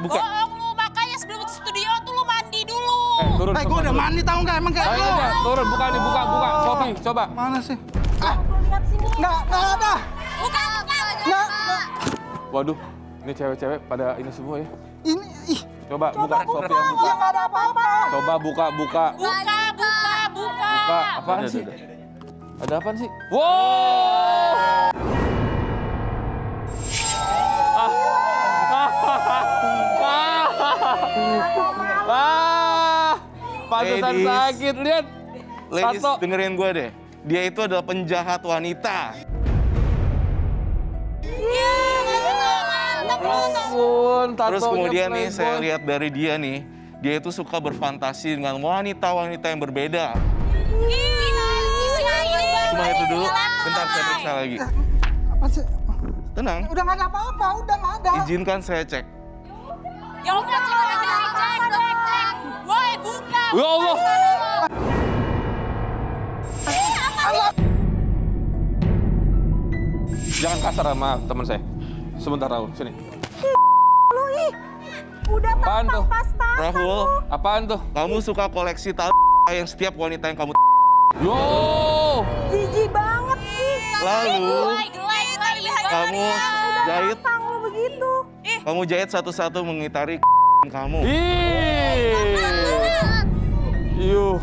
Buka. Bohong lu, makanya sebelum ke studio tuh lu mandi dulu. Turun. Gue udah mandi tahu nggak? Emang kayak Ayo lu. udah, turun. Buka nih, buka. Sofi, coba. Mana sih? Nggak ada. Buka. Nggak. Waduh, ini cewek-cewek pada ini semua ya. Ini, ih. Coba buka, Sofi yang buka. Ya nggak ada apa-apa. Coba buka. Buka. Buka. Apaan sih? Ada apaan sih? Wow! Pantesan Ladies. sakit, lihat. Ladies, Tato. dengerin gue deh. Dia itu adalah penjahat wanita. Ampun, tatonya Terus kemudian nih playboy. saya lihat dari dia nih, dia itu suka berfantasi dengan wanita-wanita yang berbeda. cuma itu dulu. Bentar, saya periksa lagi. Apa sih? Tenang. Udah nggak ada apa-apa, udah nggak ada. Izinkan saya cek. Ya udah cek aja sih, cek. Woi, buka. Ya Allah. Jangan kasar sama teman saya. Sebentar Raul, sini. Lu ih, udah Apaan tuh? pas-pas. Rahul, Apaan tuh? kamu suka koleksi yang setiap wanita yang kamu Yo. Jijik banget sih. lalu kamu jahit, Tang lu begitu. kamu jahit satu-satu mengitari kamu. Ih. Yuh.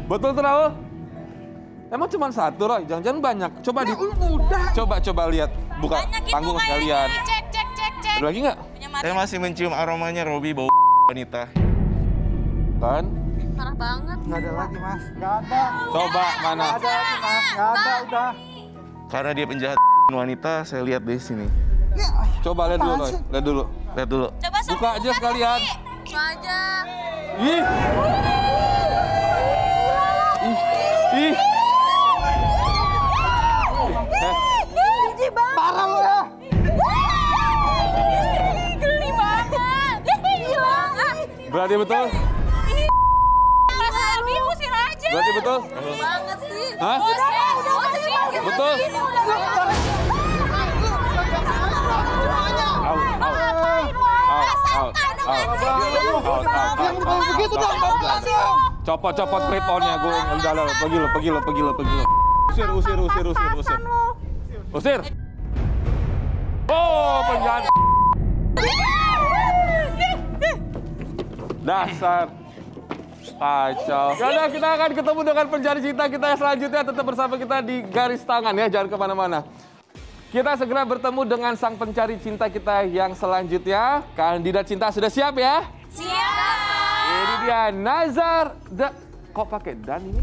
Betul tuh Raul? Emang cuma satu, Roy? Jangan-jangan banyak. Coba coba lihat. Buka panggung sekalian. Cek. Ada lagi nggak? Saya masih mencium aromanya Robi, bau wanita. Kan? Parah banget. Nggak ada lagi, Mas. Nggak ada. Coba mana? Nggak ada lagi, Mas. Nggak ada, udah. Karena dia penjahat wanita, saya lihat di sini. Ya, Coba lihat dulu, Roy. Lihat dulu. Lihat dulu. Coba Buka aja sekalian. Buka aja. Ih. Ih. Jijik banget. parah lu ya. Geli banget. Gila. Berarti betul? Perasaan dia usir aja. Berarti betul? Banget sih. Hah? Usir. Betul? Out. Begitu dong, bapak dong. Copot clip-on-nya, gue udah pergi lo. Usir. Oh, penjahat. Dasar. Kacau. Yaudah, kita akan ketemu dengan pencari cinta kita yang selanjutnya. Tetap bersama kita di Garis Tangan ya, jangan kemana-mana. Kita segera bertemu dengan sang pencari cinta kita yang selanjutnya. Kandidat cinta sudah siap ya? Siap. Ini dia Nazar. Kok pakai dan ini?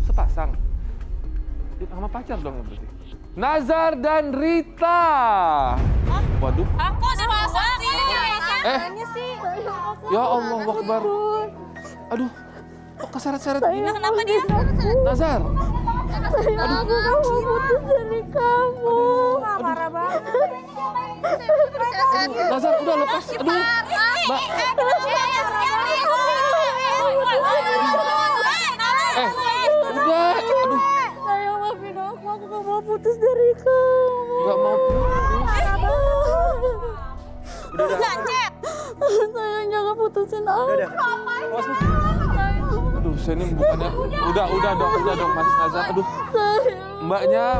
Sepasang. Sama pacar dong berarti. Nazar dan Rita. Waduh. Aku sepasang sih. Ya Allah Akbar. Aduh. Kok keseret-seret gini? Kenapa dia? Nazar. Aku mau putus dari kamu. Parah banget. Nazar udah lepas. Aduh. Mbak. Udah. Aduh. Sayang, maafin aku gak mau putus dari kamu. Gak mau putus. Lancet. Sayang, jangan putusin aku. Aduh, saya ini bukannya. Udah dong, Mas Nazar. Aduh. Mbaknya,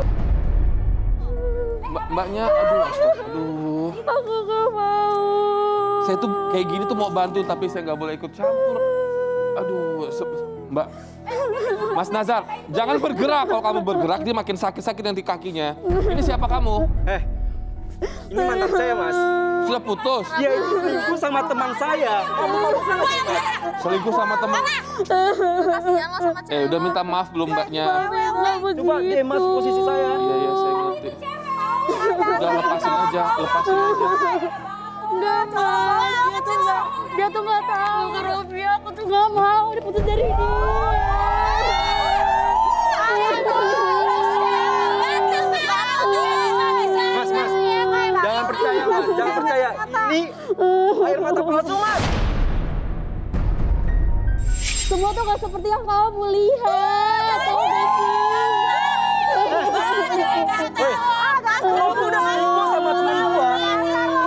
aduh. Aku gak mau. Saya tuh kayak gini tuh mau bantu, tapi saya nggak boleh ikut campur. Aduh, Mbak. Mas Nazar, jangan bergerak. Kalau kamu bergerak, dia makin sakit-sakit nanti kakinya. Ini siapa kamu? Ini mantan saya, Mas. Sudah putus? Dia itu selingkuh sama teman saya. Kamu malu nggak sih, Mas? Selingkuh sama teman? Kasihan lo sama cewek. Udah minta maaf belum mbaknya? Coba deh, Mas, posisi saya. Iya, saya ngerti. Udah lepasin aja. Enggak, dia tuh nggak tahu Kak Robi, aku tuh nggak mau diputus dari dia. Mas, jangan percaya, Mas. Jangan percaya. Ini air mata palsu, Mas. Semua tuh nggak seperti yang kamu lihat. Tahu gak sih? Kamu udah selingkuh sama teman gua.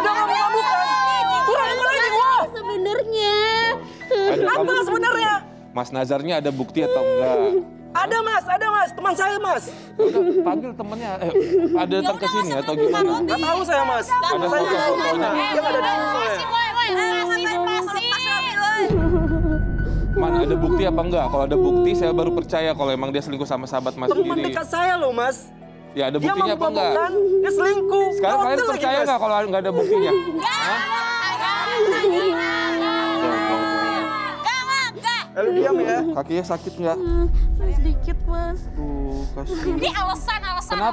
Udah kamu bukan. Kurang apa lagi gua? Sebenarnya. Apa sebenarnya? Mas Nazarnya ada bukti atau enggak? Ada, Mas. Teman saya, Mas. Udah panggil temennya. Ada datang ke sini atau gimana? Nggak tahu saya, Mas. Ada Saya foto-fotonya. dia nggak ada di sini saya. Mana ada bukti apa enggak? Kalau ada bukti saya baru percaya kalau emang dia selingkuh sama sahabat Mas Teman sendiri. dekat saya loh, Mas. Ya ada Dia buktinya apa enggak? mabuk-mabukan, dia selingkuh. Sekarang kalian Hotel lagi, percaya Mas. nggak kalau nggak ada buktinya? Hah? Lalu diam ya. Kakinya sakit nggak? Sedikit, Mas. Kasihan. Ini alasan.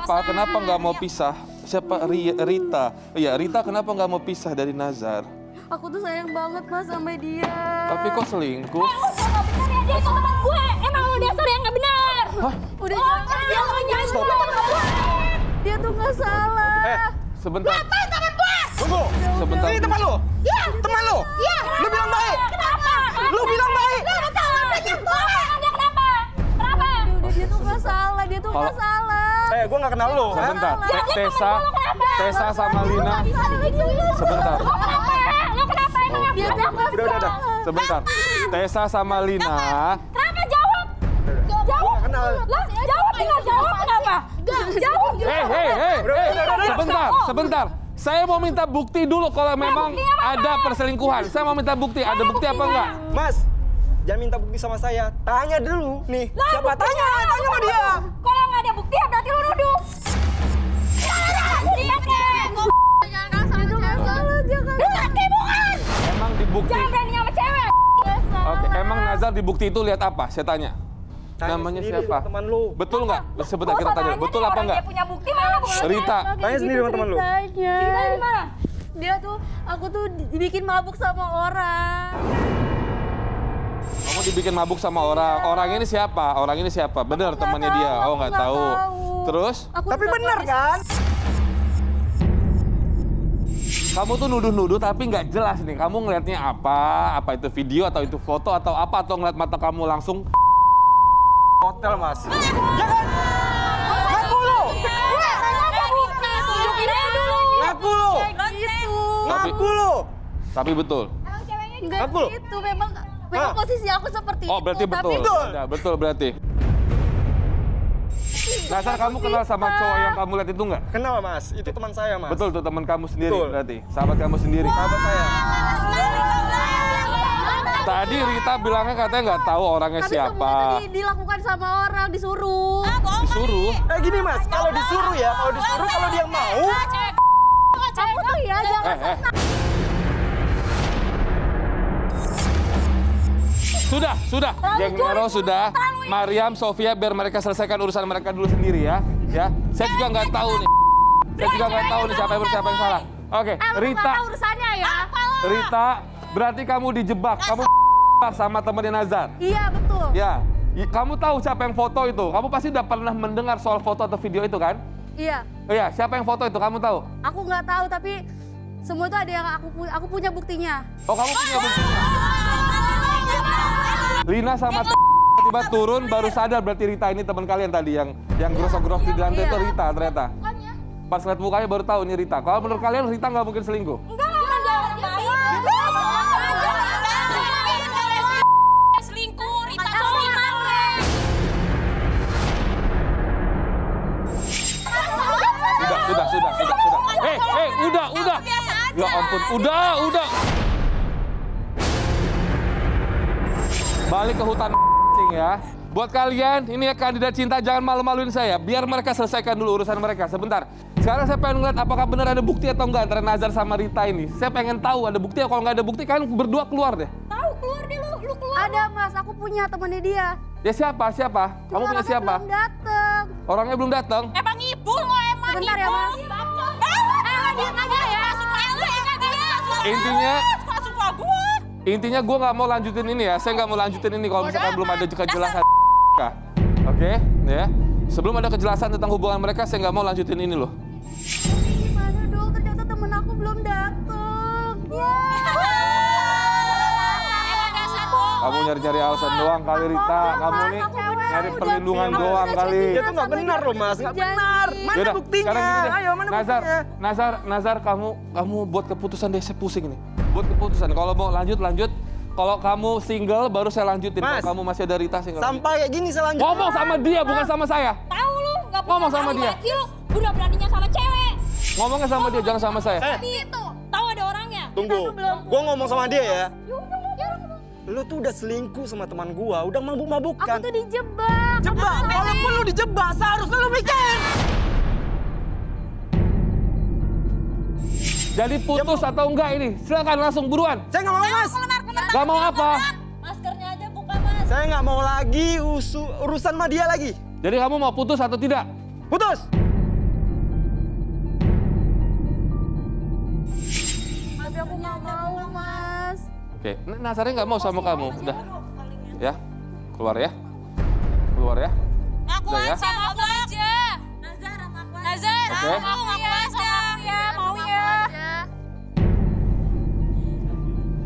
Kenapa nggak mau pisah? Siapa? Rita. Iya, Rita kenapa nggak mau pisah dari Nazar? Aku tuh sayang banget, Mas, sama dia. Tapi kok selingkuh? Dia itu teman gue. Emang lu dasar yang nggak benar. Udah jangan. Dia tuh nggak salah. Sebentar. Ngapain teman gua? Tunggu. Sebentar. Ini teman lo. Iya. Teman lo. Iya. Lu bilang baik. Kenapa? Lu bilang baik. Lu udah tahu apa nyentuh? Kenapa? Kenapa? Dia tuh nggak salah. Dia tuh nggak salah. Gua nggak kenal lo. Sebentar. Tessa sama Lina. Sebentar. Lu kenapa emang? Dia tuh nggak salah. Sebentar. Tessa sama Lina. Kenapa jawab? Jawab. Kenal. Lah, jawab tinggal jawab kenapa? Jawab. Sebentar. Saya mau minta bukti dulu kalau memang ada perselingkuhan. Saya mau minta bukti. Ada bukti apa enggak? Mas, jangan minta bukti sama saya. Tanya dulu nih. Siapa? Tanya sama dia. Kalau nggak ada bukti ya berarti lu nuduh. Emang di bukti. Jangan berani sama cewek. Oke, emang Nazar di bukti itu lihat apa? Saya tanya. Tanya Namanya sendiri siapa? sama teman lu. Betul nggak? Sebentar kita tanya. Betul apa enggak? Dia punya bukti mana bukti? Rita. Tanya sendiri sama teman lu. Ceritanya di mana? Dia tuh, aku tuh dibikin mabuk sama orang. Kamu dibikin mabuk sama orang. Orang ini siapa? Orang ini siapa? Bener temannya dia. Oh nggak tahu. Terus? Tapi benar kan? Kamu tuh nuduh-nuduh tapi nggak jelas nih. Kamu ngelihatnya apa? Apa itu video atau itu foto atau apa? Atau ngeliat mata kamu langsung? Hotel, Mas. Ya kan? Ngaku lu. Ngaku lu. Ngaku lu. Tapi betul. Enggak Aku loh. gitu, memang Hah? posisi aku seperti Oh itu. berarti betul. Betul. Ya, betul berarti. Nazar, kamu kenal sama cowok yang kamu lihat itu nggak? Kenal, Mas. Itu teman saya, Mas. Betul tuh teman kamu sendiri Betul. berarti. Sahabat kamu sendiri. Sahabat saya. Tadi Rita bilangnya katanya nggak tahu orangnya Tapi siapa. semua itu dilakukan sama orang, disuruh. Disuruh. Gini, Mas. Kalau disuruh ya, kalau dia mau. Kamu tuh ya jangan Sudah. Geng Nero sudah. Mariam, Sofia, biar mereka selesaikan urusan mereka dulu sendiri ya. Ya. Saya juga nggak tahu nih. Siapa yang salah. Oke, Rita. urusannya ya. Rita, berarti kamu dijebak. Kamu sama temannya Nazar. Iya, betul. Ya. Kamu tahu siapa yang foto itu? Kamu pasti udah pernah mendengar soal foto atau video itu kan? Iya. Oh iya, siapa yang foto itu? Kamu tahu? Aku nggak tahu tapi semua itu ada yang aku punya buktinya. Oh, kamu punya buktinya. Lina sama tiba-tiba turun baru sadar berarti Rita ini teman kalian tadi yang grosok-grosok di lantai itu Rita ternyata. Pas lihat mukanya baru tahu ini Rita. Kalau menurut kalian Rita nggak mungkin selingkuh? Enggak, dia orang baik. Selingkuh, Rita selingkuh. Sudah. Udah. Ya ampun, udah. Balik ke hutan ya. Buat kalian, ini ya kandidat cinta, jangan malu-maluin saya. Biar mereka selesaikan dulu urusan mereka. Sebentar. Sekarang saya pengen ngeliat apakah benar ada bukti atau enggak antara Nazar sama Rita ini. Saya pengen tahu ada bukti. Kalau nggak ada bukti, kalian berdua keluar deh. Tahu keluar deh lu keluar. Ada Mas, aku punya temannya dia. Ya siapa? Kamu punya siapa? Belum dateng. Orangnya belum datang. Emang ibu lo, emang Sebentar ya, ibu. Mas. Diam aja ya. Intinya gue nggak mau lanjutin ini ya. Saya nggak mau lanjutin ini kalau misalkan belum ada kejelasan. Oke, ya. Sebelum ada kejelasan tentang hubungan mereka, saya nggak mau lanjutin ini loh. Gimana dong? Ternyata temen aku belum dateng. Kamu nyari-nyari alasan doang kali Rita. Kamu nih nyari perlindungan doang kali. Itu nggak benar loh, Mas. Nggak benar. Mana Yaudah, buktinya? sekarang gini deh. Ayo, mana buktinya? Nazar, kamu buat keputusan deh. Saya pusing nih. Buat keputusan. Kalau mau lanjut. Kalau kamu single, baru saya lanjutin. Mas, kalau kamu masih ada Rita single. Sampai kayak gini saya lanjut. Ngomong sama dia, bukan sama saya. Tahu lu, nggak Ngomong sama dia. Udah beraninya sama cewek. Ngomongnya sama dia, jangan sama saya. Itu, tahu ada orangnya. Tunggu. Gua ngomong sama dia ya. Lu tuh udah selingkuh sama teman gua, udah mabuk-mabukan. Aku tuh dijebak. Jebak, walaupun lu dijebak, seharusnya lu mikir. Jadi putus atau enggak ini? Silakan langsung buruan. Saya nggak mau, Mas. Gak mau apa? Maskernya aja buka, Mas. Saya nggak mau lagi urusan sama dia lagi. Jadi kamu mau putus atau tidak? Putus. Tapi aku nggak mau, Mas. Oke, Nazarnya nggak mau sama kamu. Udah. Ya, keluar ya. Keluar ya. aku Udah ya? aja. Sama aku aja. Nazar, Oke. sama aku ya, sama aku ya, mau ya.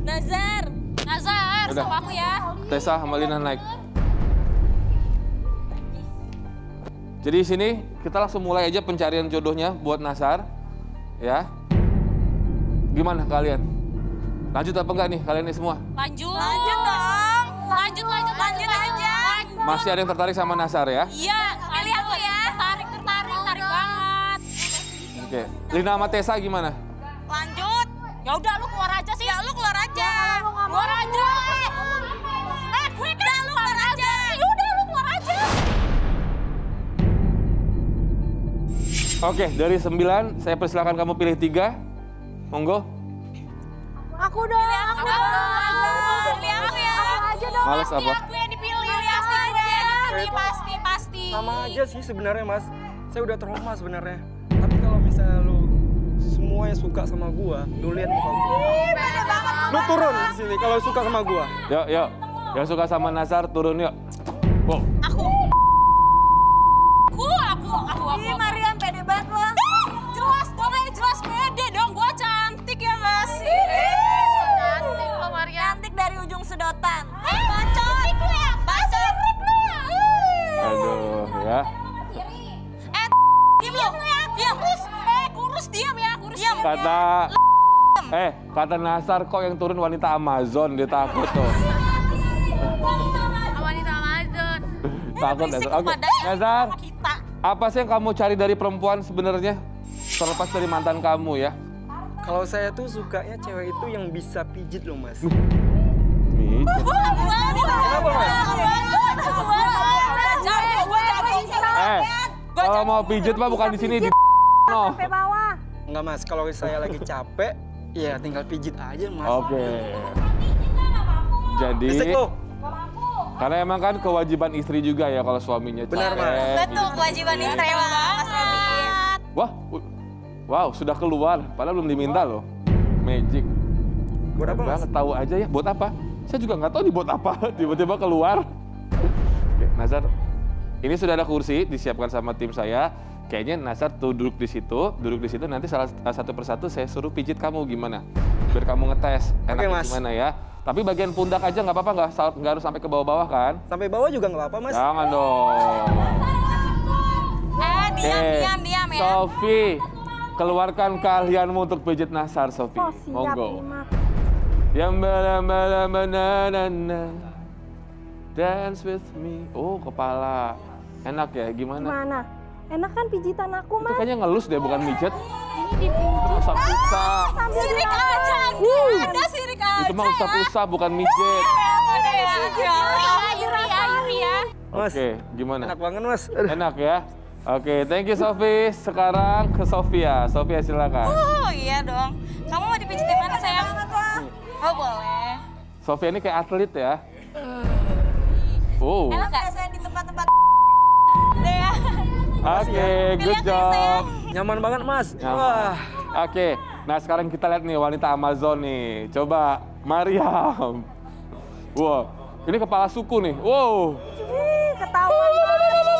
Nazar, Udah. sama aku ya. Tessa sama Lina naik. Jadi sini kita langsung mulai aja pencarian jodohnya buat Nazar. Ya. Gimana kalian? Lanjut apa enggak nih kalian nih semua? Lanjut dong. Lanjut aja. Masih ada yang tertarik sama Nazar ya? Iya, pilih aku ya. Tarik banget. Oke. Lina sama Tessa gimana? Lanjut. Ya udah lu keluar aja sih. Ya lu keluar aja. Keluar aja. Gue kan lu keluar aja. Ya udah lu keluar aja. Oke, dari 9 saya persilakan kamu pilih 3. Monggo. Aku dong. Pilih aku ya. Aja dong. Males apa? Aku yang dipilih. Pasti. Sama aja sih sebenarnya mas. Saya udah trauma sebenarnya. Tapi kalau misalnya lu semuanya suka sama gua, lu lihat muka gua. Lu turun di sini kalau suka sama gua. Yuk. Yang suka sama Nazar turun yuk. Wow. Aku. Ih, Mariam pede banget lo. Jelas pede dong. Gua cantik ya Mas. Cantik lo Maria. Cantik dari ujung sedotan. Cantik lu ya. Bacot. Aduh, ya. Diam lu ya. Kurus diam ya. Kata Nazar kok yang turun wanita Amazon, dia takut tuh. Wanita Amazon. Takut Nazar. Oke, Nazar. Apa sih yang kamu cari dari perempuan sebenarnya? Terlepas dari mantan kamu ya. Kalau saya tuh sukanya cewek itu yang bisa pijit loh mas. Mijit. Kenapa mas? Kalau mau pijit mah bukan di sini di no. Sampai bawah. Enggak mas, kalau saya lagi capek, ya tinggal pijit aja mas. Oke. Jadi Bisik lu. karena emang kan kewajiban istri juga ya kalau suaminya Benar, capek. Mas. Betul, kewajiban istri Mas Robi. Wah, wow sudah keluar, padahal belum diminta loh. Magic. Buat apa mas? Banget, tahu aja ya, buat apa? Saya juga nggak tahu dibuat apa, tiba-tiba keluar. Oke, Nazar, ini sudah ada kursi disiapkan sama tim saya. Kayaknya Nazar tuh duduk di situ nanti salah satu persatu saya suruh pijit kamu gimana? Biar kamu ngetes enaknya Mas. gimana ya. Tapi bagian pundak aja nggak apa-apa, nggak harus sampai ke bawah-bawah kan? Sampai bawah juga nggak apa-apa mas. Jangan dong. Diam ya. Sofi, keluarkan keahlianmu untuk pijit Nazar, Sofi. Oh, siap Monggo. nih, Mak. Yang banana dance with me. Oh, kepala. Enak ya, gimana? Gimana? Enak kan pijitan aku, Itu Mas? kayaknya ngelus deh, bukan mijet. Itu usap-usap. Sirik aja. Ada sirik aja. Itu mah usap-usap, bukan mijet. Iri ya. Mas, Oke, gimana? enak banget mas. Aduh. Enak ya? Oke, thank you Sofi. Sekarang ke Sofia. Sofia silakan. Oh iya dong. Kamu mau dipijit di mana sayang? Oh boleh. Sofia ini kayak atlet ya. Oh. Enak gak? Saya di tempat-tempat Ya. Oke, good job. Nyaman banget mas. Nyaman. Wah. Oke, nah sekarang kita lihat nih wanita Amazon nih. Coba Mariam. Wow, ini kepala suku nih. Wow. ketahuan banget lu.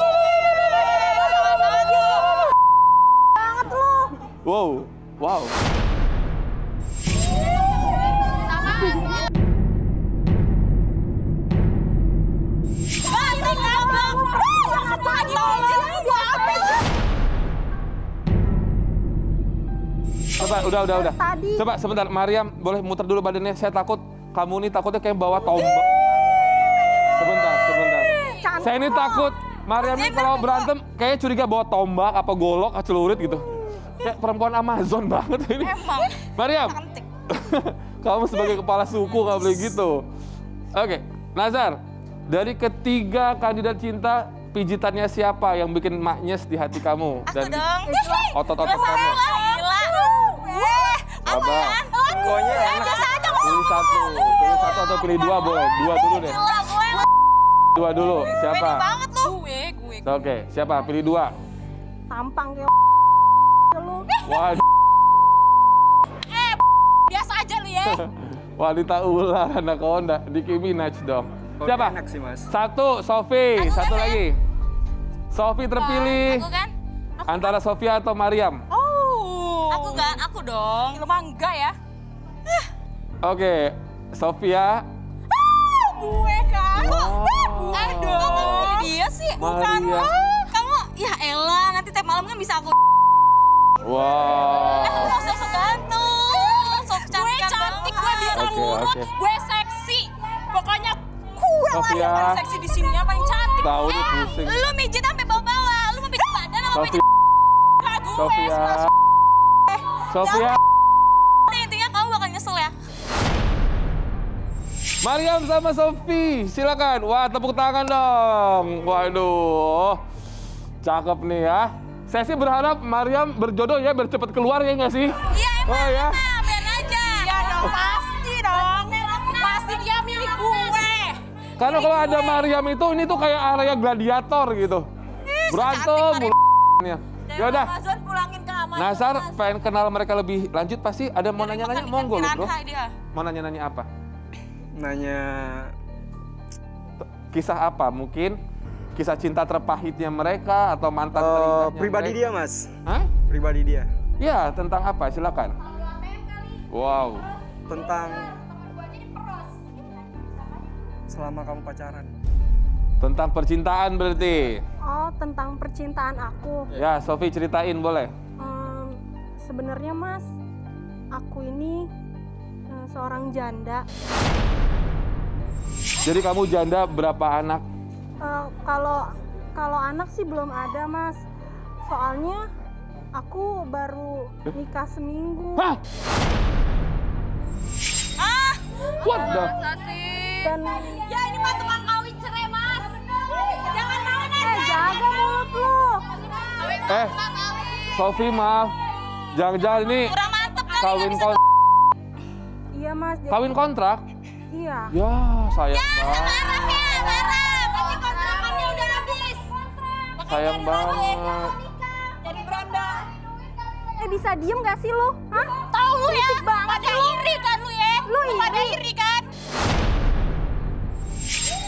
Wow. Wow. Coba, udah. Tadi. Coba sebentar, Mariam boleh muter dulu badannya. Saya takut kamu nih takutnya kayak bawa tombak. Sebentar. Cantik Saya ini lo. takut Mariam ini kalau berantem kayak curiga bawa tombak apa golok atau celurit gitu. Kayak perempuan Amazon banget ini. Emang. Mariam, Cantik. kamu sebagai kepala suku nggak boleh gitu. Oke, Nazar, dari ketiga kandidat cinta, pijitannya siapa yang bikin maknyes di hati kamu? Aku dong. Otot-otot kamu. Gila. Sabar. Pokoknya enak. Pilih satu atau pilih dua boleh. Dua dulu deh. Dua dulu. Siapa? Banget lu. Gue. Oke, siapa? Pilih dua. Tampang kayak lu. Waduh, Biasa aja lu ya. wanita ular anaconda. Nicki Minaj dong. Pokoknya Siapa? enak sih mas. Satu, Sofi. Satu lagi. Sofi terpilih. Aku kan? Antara Sofia atau Mariam? Aku kan? Aku dong. Lu mah enggak ya? Oke, Sofia. Gue kan? Aduh, kamu dia sih. Maria. Kamu, ya elah, nanti tiap malam kan bisa aku. Wow. Kamu sok ganteng, sok Gue cantik, gue bisa Oke, ngurut, oke. gue seksi. Pokoknya gue lah Sofia. yang paling seksi di sini, yang paling cantik. Tahu nih pusing. Lu mijit sampai bawah-bawah, lu mau mijit badan apa Sofia. mijit Gak gue, Sofia. suka Sofia. intinya kamu bakal nyesel ya. Mariam sama Sofi, silakan. Wah, tepuk tangan dong. Waduh, cakep nih ya. Saya sih berharap Mariam berjodoh ya, biar cepat keluar ya nggak sih? Iya emang, Oh ya. biar aja. Iya dong, pasti dong. Pasti dia milik gue. Karena kalau ada Mariam itu, ini tuh kayak area gladiator gitu. Berantem mulu. Ya udah. Amazon pulangin ke Amazon. Nasar pengen kenal mereka lebih lanjut pasti ada mau nanya-nanya, monggo lu bro. Dia. Mau nanya-nanya apa? Nanya Kisah apa? Mungkin kisah cinta terpahitnya mereka atau mantan terindahnya pribadi mereka. dia, Mas. Hah? Pribadi dia. Ya, tentang apa? Silakan. Wow. Tentang selama kamu pacaran. Tentang percintaan berarti. Oh, tentang percintaan aku. Ya, Sofi ceritain boleh. Sebenarnya Mas, aku ini seorang janda. Jadi kamu janda berapa anak? Kalau anak sih belum ada Mas. Soalnya aku baru nikah seminggu. Hah? What the? Dan Ya ini mah tukang kawin cerai mas. Jangan mau jaga mulut lu. Sofi maaf. Jangan-jangan ini kurang mantep kali. kawin kontrak. Iya Mas. Kawin kontrak? Iya. Ya, sayang banget. Marah. Berarti kontrakannya udah habis. Sayang banget. Jadi beranda. Bisa diem gak sih lu? Hah? Tahu lu ya. banget Pada iri kan lu ya. Lu pada iri. iri kan.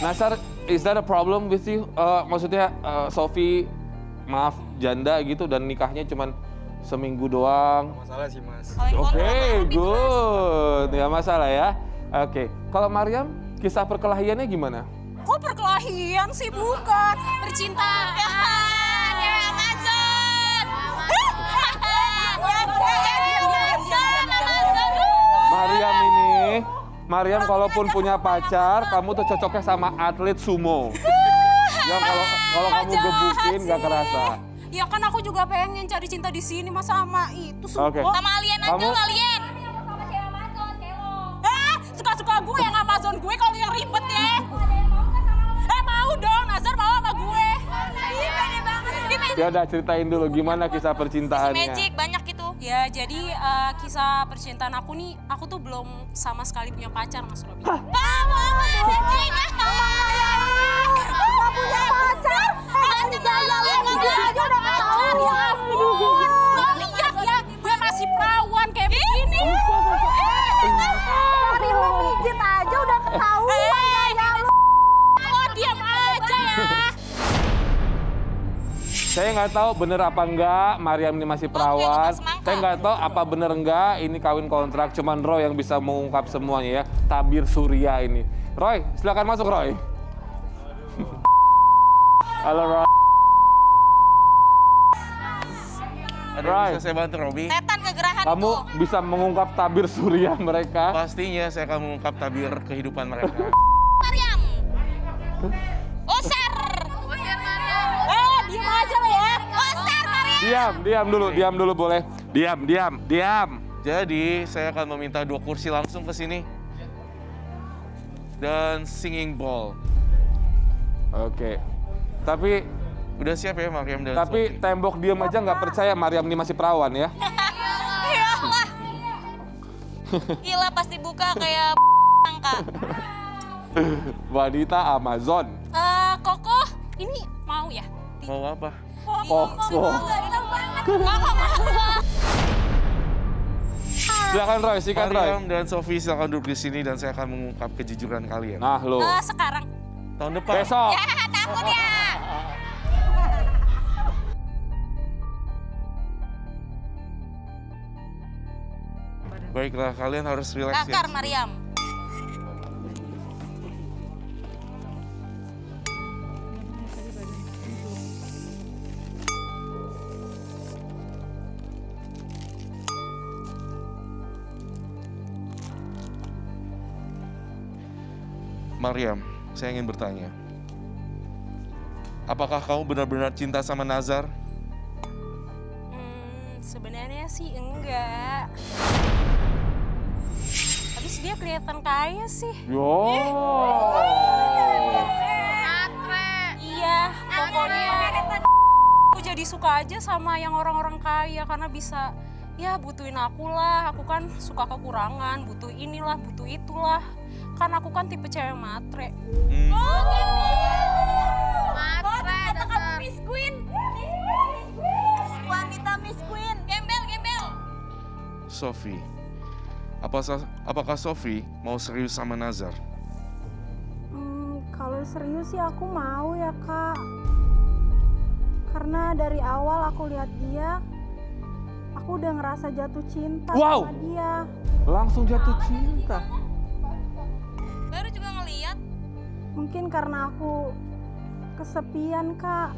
Nasar, is that a problem with you? Maksudnya Sofi, maaf, janda gitu dan nikahnya cuman seminggu doang. Masalah sih, Mas. Oke, good. Nggak masalah ya. Oke, kalau Mariam, kisah perkelahiannya gimana? Kok perkelahian sih? Bukan. Percintaan. Ya Amazon. Mariam kalaupun punya pacar, kamu tuh cocoknya sama atlet sumo. Yang kalau kamu gebukin nggak kerasa. Ya kan aku juga pengen cari cinta di sini, masa sama itu semua. Oke. Sama alien aja lu alien. Suka-suka gue yang Amazon gue kalau yang ribet ya. Mau dong, Nazar mau sama gue. Iya pede banget. Ya udah ceritain dulu gimana kisah percintaannya. Magic banyak gitu. Ya jadi kisah percintaan aku nih, aku tuh belum sama sekali punya pacar Mas Robi. Kamu magic. Gak punya pacar? Aja udah Pacar ya ampun. Gak lihat ya, gue masih perawan kayak begini. Dari lu pijit aja udah ketahuan ya lu. Oh diam aja ya. Saya nggak tahu bener apa enggak Mariam ini masih perawan. semangka. Saya nggak tahu apa bener enggak ini kawin kontrak. Cuman Roy yang bisa mengungkap semuanya ya. Tabir Surya ini. Roy, silakan masuk Roy. Halo Roy. Ada Right. yang bisa saya bantu, Robi? Setan kegerahan Kamu itu. bisa mengungkap tabir Surya mereka. Pastinya saya akan mengungkap tabir kehidupan mereka. Mariam. Oser. Oser Mariam. Diam aja lo ya. Oser Mariam. Diam dulu boleh. Diam. Jadi saya akan meminta 2 kursi langsung ke sini. Dan singing bowl. Oke. Tapi Udah siap ya Mariam dan tapi Sofi? tembok diam aja nggak percaya Mariam ini masih perawan ya. Iyalah. Gila pasti buka kayak angka. Wanita Amazon. Koko, ini mau ya? Mau apa? Koko. Silakan Roy, sikat Roy. Mariam dan Sofi silakan duduk di sini dan saya akan mengungkap kejujuran kalian. Nah lo, Sekarang. Tahun depan. besok. Ya takut ya. Baiklah, kalian harus relax ya. Dakar, Mariam. Mariam, saya ingin bertanya. Apakah kamu benar-benar cinta sama Nazar? Sebenarnya sih enggak. Habis dia kelihatan kaya sih. Yo. Iya, pokoknya aku jadi suka aja sama yang orang-orang kaya karena bisa ya butuhin aku lah. Aku kan suka kekurangan, butuh inilah, butuh itulah. Kan aku kan tipe cewek matre. Matre, kamu Miss Queen. Wanita Miss Queen. Gembel, gembel. Sofi, apakah Sofi mau serius sama Nazar? Kalau serius sih aku mau ya Kak. Karena dari awal aku lihat dia, aku udah ngerasa jatuh cinta sama dia. Langsung jatuh cinta. Baru juga ngeliat. Mungkin karena aku kesepian Kak.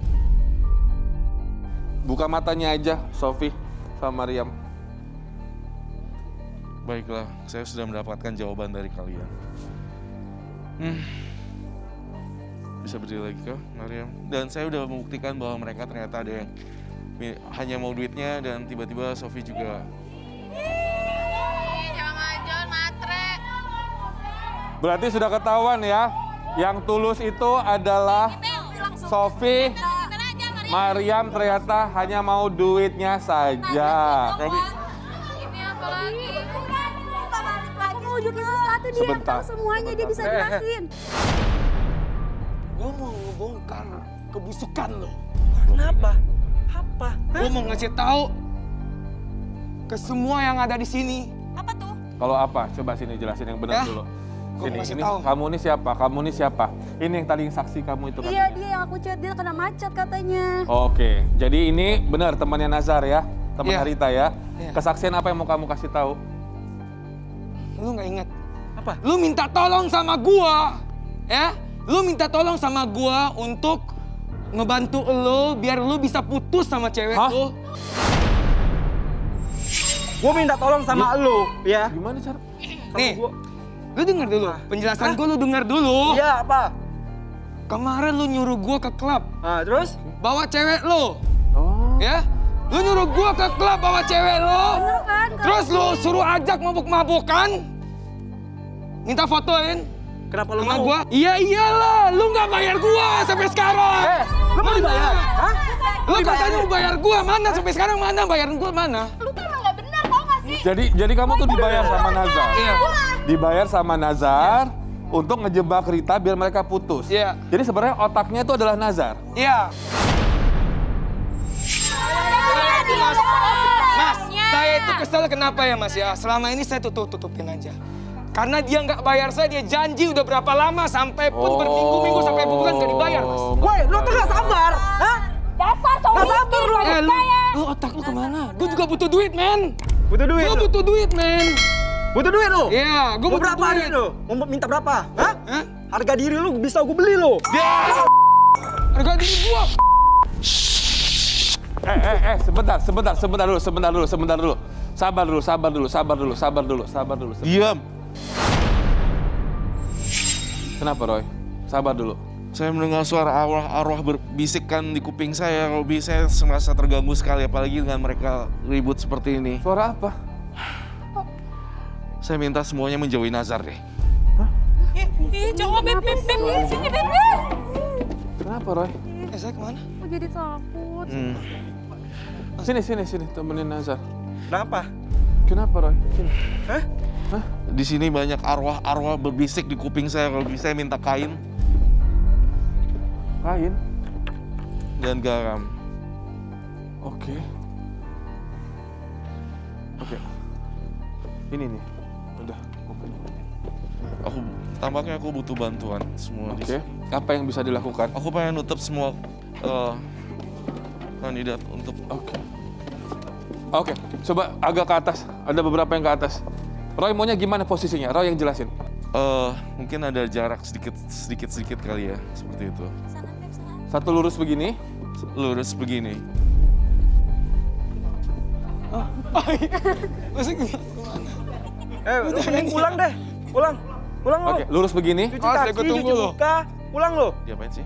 Buka matanya aja, Sofi sama Mariam. Baiklah, saya sudah mendapatkan jawaban dari kalian. Bisa berdiri lagi kah, Mariam? Dan saya udah membuktikan bahwa mereka ternyata ada yang hanya mau duitnya dan tiba-tiba Sofi juga. Jangan matre. Berarti sudah ketahuan ya, yang tulus itu adalah Sofi. Mariam ternyata hanya mau duitnya saja. Ini apa lagi? Aku mau nunjukin sesuatu dia, Sebentar. tahu semuanya dia bisa jelasin. Gue mau ngebongkar kebusukan lo. Kenapa? Apa? Gue mau ngasih tahu ke semua yang ada di sini. Apa tuh? Kalau apa? Coba sini jelasin yang benar Ya, dulu. gua Sini, kasih ini tahu. kamu ini siapa? Kamu ini siapa? Ini yang tadi saksi kamu itu katanya. Iya, dia yang aku chat, dia kena macet katanya. Oke, jadi ini benar temannya Nazar ya, teman Iya. Harita ya. Iya. Kesaksian apa yang mau kamu kasih tahu? Lu nggak inget? Apa? Lu minta tolong sama gua, ya? Lu minta tolong sama gua untuk ngebantu lu biar lu bisa putus sama cewek Hah? lu. Gue minta tolong sama lu, ya. Gimana cara? Nih, Gua. lu denger dulu. Penjelasan gua lu denger dulu. Iya, apa? Kemarin lu nyuruh gua ke klub, Nah, terus? bawa cewek lu, Oh. ya? Lu nyuruh gua ke klub bawa cewek lu. kan, Terus lu suruh ajak mabuk-mabukan. Minta fotoin. Kenapa lu Sama mau? gua? Iya iyalah, lu nggak bayar gua sampai sekarang. Lu mau dibayar? Hah? Lu katanya mau bayar gua, mana sampai sekarang mana bayaran gua mana? Lu tuh emang gak benar, tau gak sih? Jadi kamu tuh dibayar sama Nazar. Iya. Dibayar sama Nazar untuk ngejebak Rita biar mereka putus. Iya. Jadi sebenarnya otaknya itu adalah Nazar. Iya. Mas, saya itu kesel kenapa ya Mas ya? Selama ini saya tutupin aja. Karena dia nggak bayar saya, dia janji udah berapa lama sampai pun berminggu-minggu sampai bulan nggak dibayar Mas. Woi, lu tuh gak sabar, hah? Dasar cowok Gak sabar lu. Lu otak lu kemana? Gue juga butuh duit men. Butuh duit Gue lu? butuh duit men. Butuh duit lu? Iya, gue Mau butuh berapa duit. duit lu? Mau minta berapa? Hah? Hah? Harga diri lu bisa gue beli lu. Ya. Harga diri gua. Sebentar dulu. Sabar dulu. Diam. Kenapa Roy? Sabar dulu. Saya mendengar suara arwah berbisikkan di kuping saya. Kalau saya merasa terganggu sekali, apalagi dengan mereka ribut seperti ini. Suara apa? Saya minta semuanya menjauhi Nazar deh. Coba Beb, sini Beb. Kenapa Roy? Saya kemana? Aku jadi takut. Sini, temenin Nazar. Kenapa? Kenapa Roy? Sini. Hah? Di sini banyak arwah berbisik di kuping saya. Kalau bisa saya minta kain Kain? dan garam. Oke. Ini nih. Udah. Tampaknya aku butuh bantuan semua di Oke. sini. Apa yang bisa dilakukan? Aku pengen nutup semua kandidat untuk Oke. Coba agak ke atas. Ada beberapa yang ke atas. Roy maunya gimana posisinya? Roy yang jelasin. Mungkin ada jarak sedikit kali ya, seperti itu. Satu lurus begini. Lurus begini. Mending pulang deh. Pulang lo. Oke, lurus begini. Cuci kaki, cuci muka. Pulang lo. Diapain sih?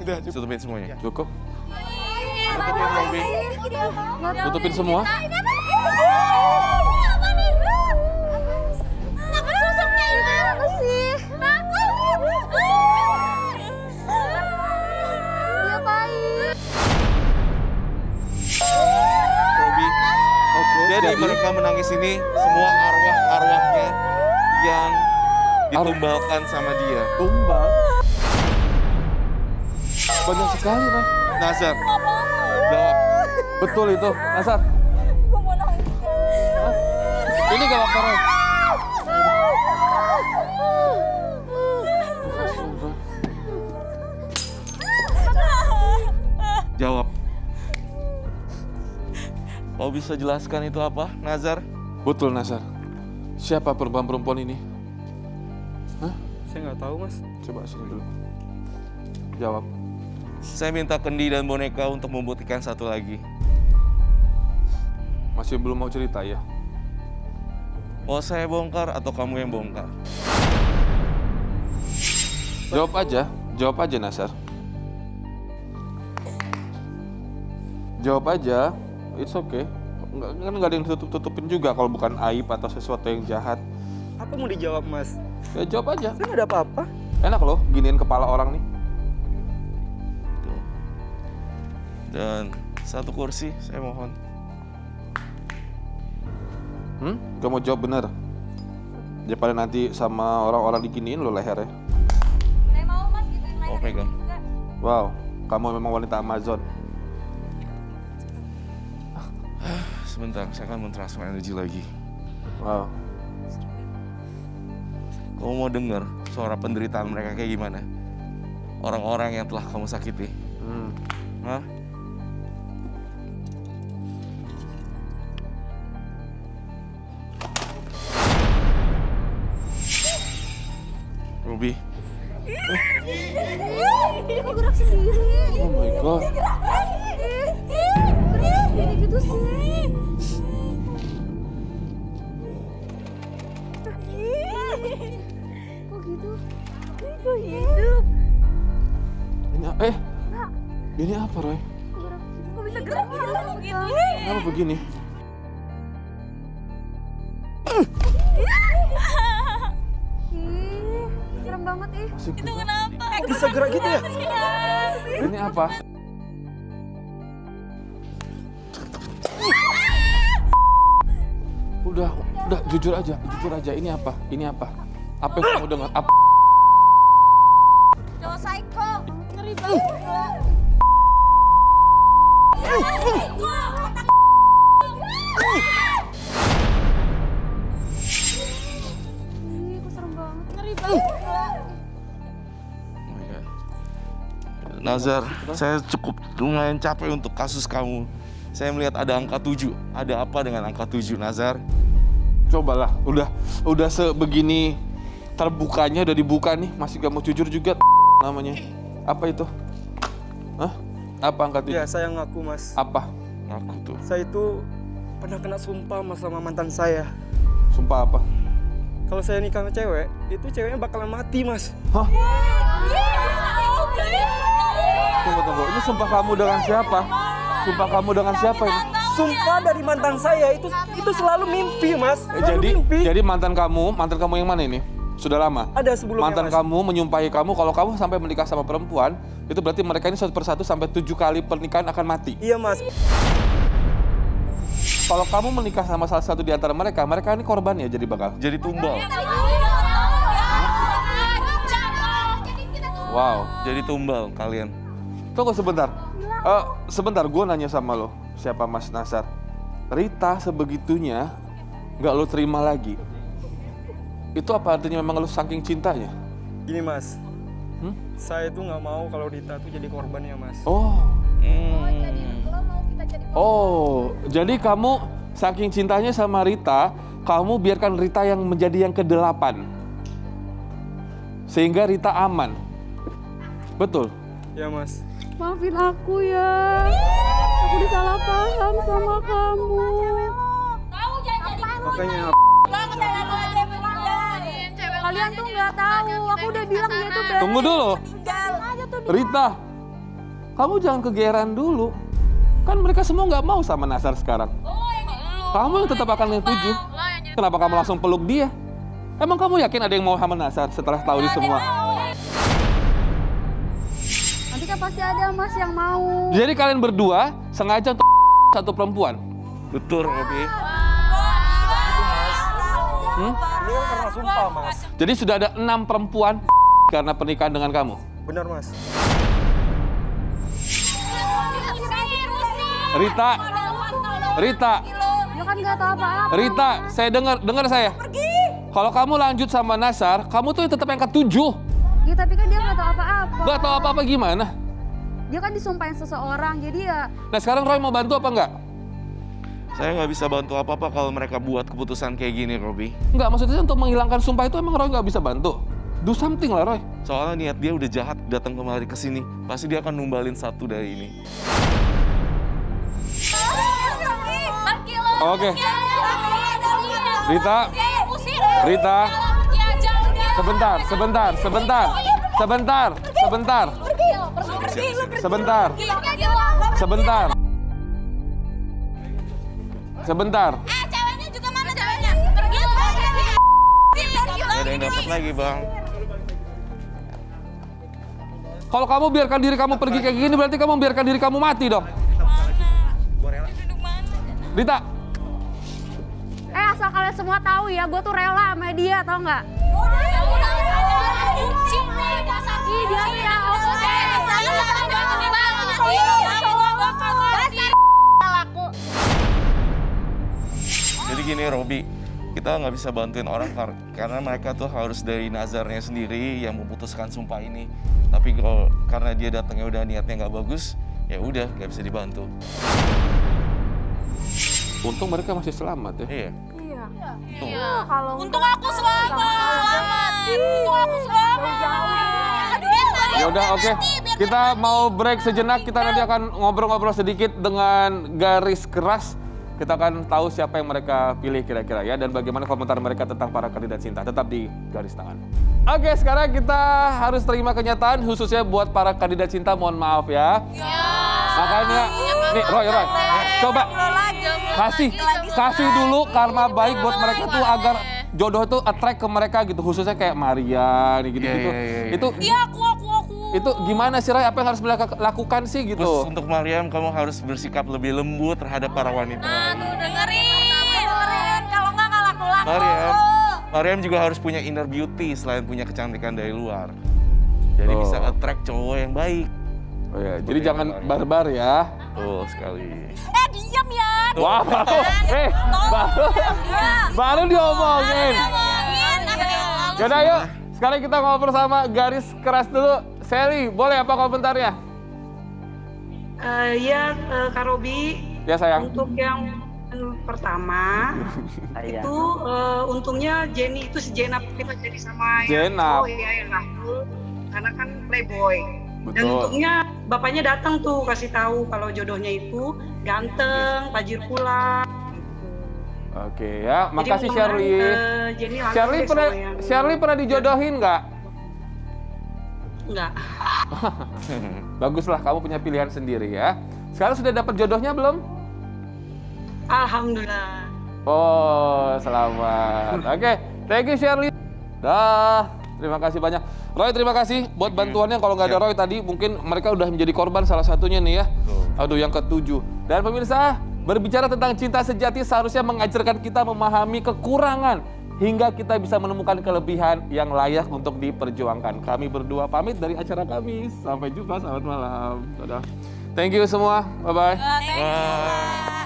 Udah, Tutupin semuanya. Cukup. Tutupin Robi. Tutupin semua. Robi. Jadi mereka menangis ini semua arwahnya yang ditumbalkan sama dia. Tumbal. Banyak sekali, Roy. Nazar, jawab. Betul itu, Nasar. Hah? Ini gak apa, Roy. Jawab. Kau bisa jelaskan itu apa, Nazar? Betul, Nasar. Siapa perempuan ini? Hah? Saya nggak tahu, Mas. Coba sini dulu. Jawab. Saya minta kendi dan boneka untuk membuktikan satu lagi. Masih belum mau cerita ya? Mau saya bongkar atau kamu yang bongkar? Jawab aja Nasar. Jawab aja, it's okay. Nggak ada yang tutupin juga kalau bukan aib atau sesuatu yang jahat. Apa mau dijawab, Mas? Ya jawab aja. Saya nggak ada apa-apa. Enak loh giniin kepala orang nih. Tuh. Dan satu kursi, saya mohon. Gak mau jawab bener. Daripada nanti sama orang-orang diginiin lo lehernya. Saya mau Mas gituin leher Oh, pegang. juga. Wow, kamu memang wanita Amazon. Sebentar, saya akan mentransfer energi lagi. Wow. Kamu mau dengar suara penderitaan mereka kayak gimana? Orang-orang yang telah kamu sakiti. Hah? Ruby, Kok gerak sendiri? Oh my god. Gini gitu sih. Kok gitu? Kok hidup? Ini apa, Roy? Kok bisa gerak gitu? Kenapa begini? Ih, serem banget ih. Masih Itu kenapa? Kok bisa gerak gitu ya? Ini apa? Udah, jujur aja. Ini apa? Apa yang kamu dengar? Apa? Cowok psycho. Ngeri banget. Ih, kok serem banget. Ngeri banget. oh my God. Nazar, saya cukup lumayan capek untuk kasus kamu. Saya melihat ada angka 7. Ada apa dengan angka 7, Nazar? Cobalah, udah sebegini terbukanya, udah dibuka nih, masih gak mau jujur juga namanya. Apa itu? Hah? Apa angka 7? Ya, saya ngaku, Mas. Apa? Aku tuh. Saya itu pernah kena sumpah, Mas, sama mantan saya. Sumpah apa? Kalau saya nikah sama cewek, itu ceweknya bakalan mati, Mas. Hah? Tunggu. Ini sumpah kamu dengan siapa? Sumpah kamu dengan siapa ini? Sumpah dari mantan saya itu selalu mimpi, Mas. Selalu mimpi. Jadi mantan kamu yang mana ini? Sudah lama? Ada sebelumnya, Mantan Mas. kamu menyumpahi kamu kalau kamu sampai menikah sama perempuan, itu berarti mereka ini satu persatu sampai 7 kali pernikahan akan mati. Iya, Mas. Kalau kamu menikah sama salah satu di antara mereka ini korban ya jadi bakal. Jadi tumbal. Wow. Jadi tumbal kalian. Tunggu sebentar. Sebentar, gue nanya sama lo, siapa Mas Nasar? Rita sebegitunya nggak lo terima lagi. Itu apa artinya memang lo saking cintanya? Gini, Mas. Saya itu nggak mau kalau Dita tuh jadi korbannya, Mas. Oh, jadi kamu saking cintanya sama Rita kamu biarkan Rita yang menjadi yang ke-8. Sehingga Rita aman. Betul? Ya Mas. Maafin aku ya. Aku disalah paham sama kamu. Makanya Kalian tuh nggak tahu. Aku udah bilang dia tuh berani. Tunggu dulu. Rita, kamu jangan kegeeran dulu. Kan mereka semua nggak mau sama Nazar sekarang. Kamu yang tetap akan yang tuju. Kenapa kamu langsung peluk dia? Emang kamu yakin ada yang mau sama Nazar setelah tahu ini semua? Nanti kan pasti ada Mas yang mau. Jadi kalian berdua sengaja untuk satu perempuan? Betul, Robi. ini kan karena sumpah Mas. Jadi sudah ada 6 perempuan karena pernikahan dengan kamu? Benar Mas. Rita, Dia kan nggak tahu apa-apa. Rita, saya dengar saya. Kalau kamu lanjut sama Nazar, kamu tuh tetap yang ke-7. Ya tapi kan dia nggak tahu apa-apa. Gak tahu apa-apa gimana? Dia kan disumpahin seseorang, jadi ya. Nah sekarang Roy mau bantu apa enggak? Saya nggak bisa bantu apa-apa kalau mereka buat keputusan kayak gini, Robi. Enggak, maksudnya untuk menghilangkan sumpah itu emang Roy nggak bisa bantu? Do something lah Roy. Soalnya niat dia udah jahat datang kemari ke sini. Pasti dia akan numbalin satu dari ini. Oke. Rita, sebentar. Ceweknya juga mana ceweknya? Pergi lo. Gak ada yang dapat lagi, Bang. Kalau kamu biarkan diri kamu pergi kayak gini, berarti kamu biarkan diri kamu mati dong. Rita. Asal kalian semua tahu ya, gue tuh rela sama dia, tau nggak? Jadi gini, Robi, kita nggak bisa bantuin orang karena mereka tuh harus dari Nazarnya sendiri yang memutuskan sumpah ini. Tapi kalau karena dia datangnya udah niatnya nggak bagus, ya udah nggak bisa dibantu. Untung mereka masih selamat ya. Iya. Iya. Kalau Untung aku selamat. Untung aku selamat. Ya udah, oke. Kita mau break sejenak. Kita nanti akan ngobrol-ngobrol sedikit dengan Garis Keras. Kita akan tahu siapa yang mereka pilih kira-kira ya, dan bagaimana komentar mereka tentang para kandidat cinta. Tetap di Garis Tangan. Oke, sekarang kita harus terima kenyataan khususnya buat para kandidat cinta. Mohon maaf ya. Makanya, nih Roy, coba kasih dulu karma baik buat mereka tuh agar jodoh tuh attract ke mereka gitu, khususnya kayak Maria nih gitu-gitu. Itu Aku. itu gimana sih Roy? Apa yang harus lakukan sih gitu? Terus untuk Mariam, kamu harus bersikap lebih lembut terhadap para wanita. Nah, tuh dengerin. Kalau nggak laku. Mariam juga harus punya inner beauty selain punya kecantikan dari luar. Jadi bisa attract cowok yang baik. Oh ya, jadi jangan barbar ya. Betul sekali. Diam ya. Wah, baru diomongin. Yaudah yuk, sekarang kita ngobrol sama Garis Keras dulu. Sally, boleh apa komentarnya? Kak Robi. Ya sayang. Untuk yang pertama itu untungnya Jenny itu si Jenap kita jadi sama Jenap. yang Rahul karena kan playboy. Betul. Dan untungnya bapaknya datang tuh kasih tahu kalau jodohnya itu ganteng, tajir pula. Oke ya, makasih Shirley. Jenny Shirley pernah dijodohin nggak? Enggak. Baguslah, kamu punya pilihan sendiri ya. Sekarang sudah dapat jodohnya belum? Alhamdulillah. Oh, selamat. Oke, thank you Shirley. Dah, terima kasih banyak. Roy, terima kasih buat bantuannya. Kalau nggak ada Roy tadi, mungkin mereka udah menjadi korban salah satunya nih ya. Aduh, yang ke-7. Dan pemirsa, berbicara tentang cinta sejati seharusnya mengajarkan kita memahami kekurangan hingga kita bisa menemukan kelebihan yang layak untuk diperjuangkan. Kami berdua pamit dari acara kami. Sampai jumpa, selamat malam. Dadah. Thank you semua. Bye-bye. Thank you.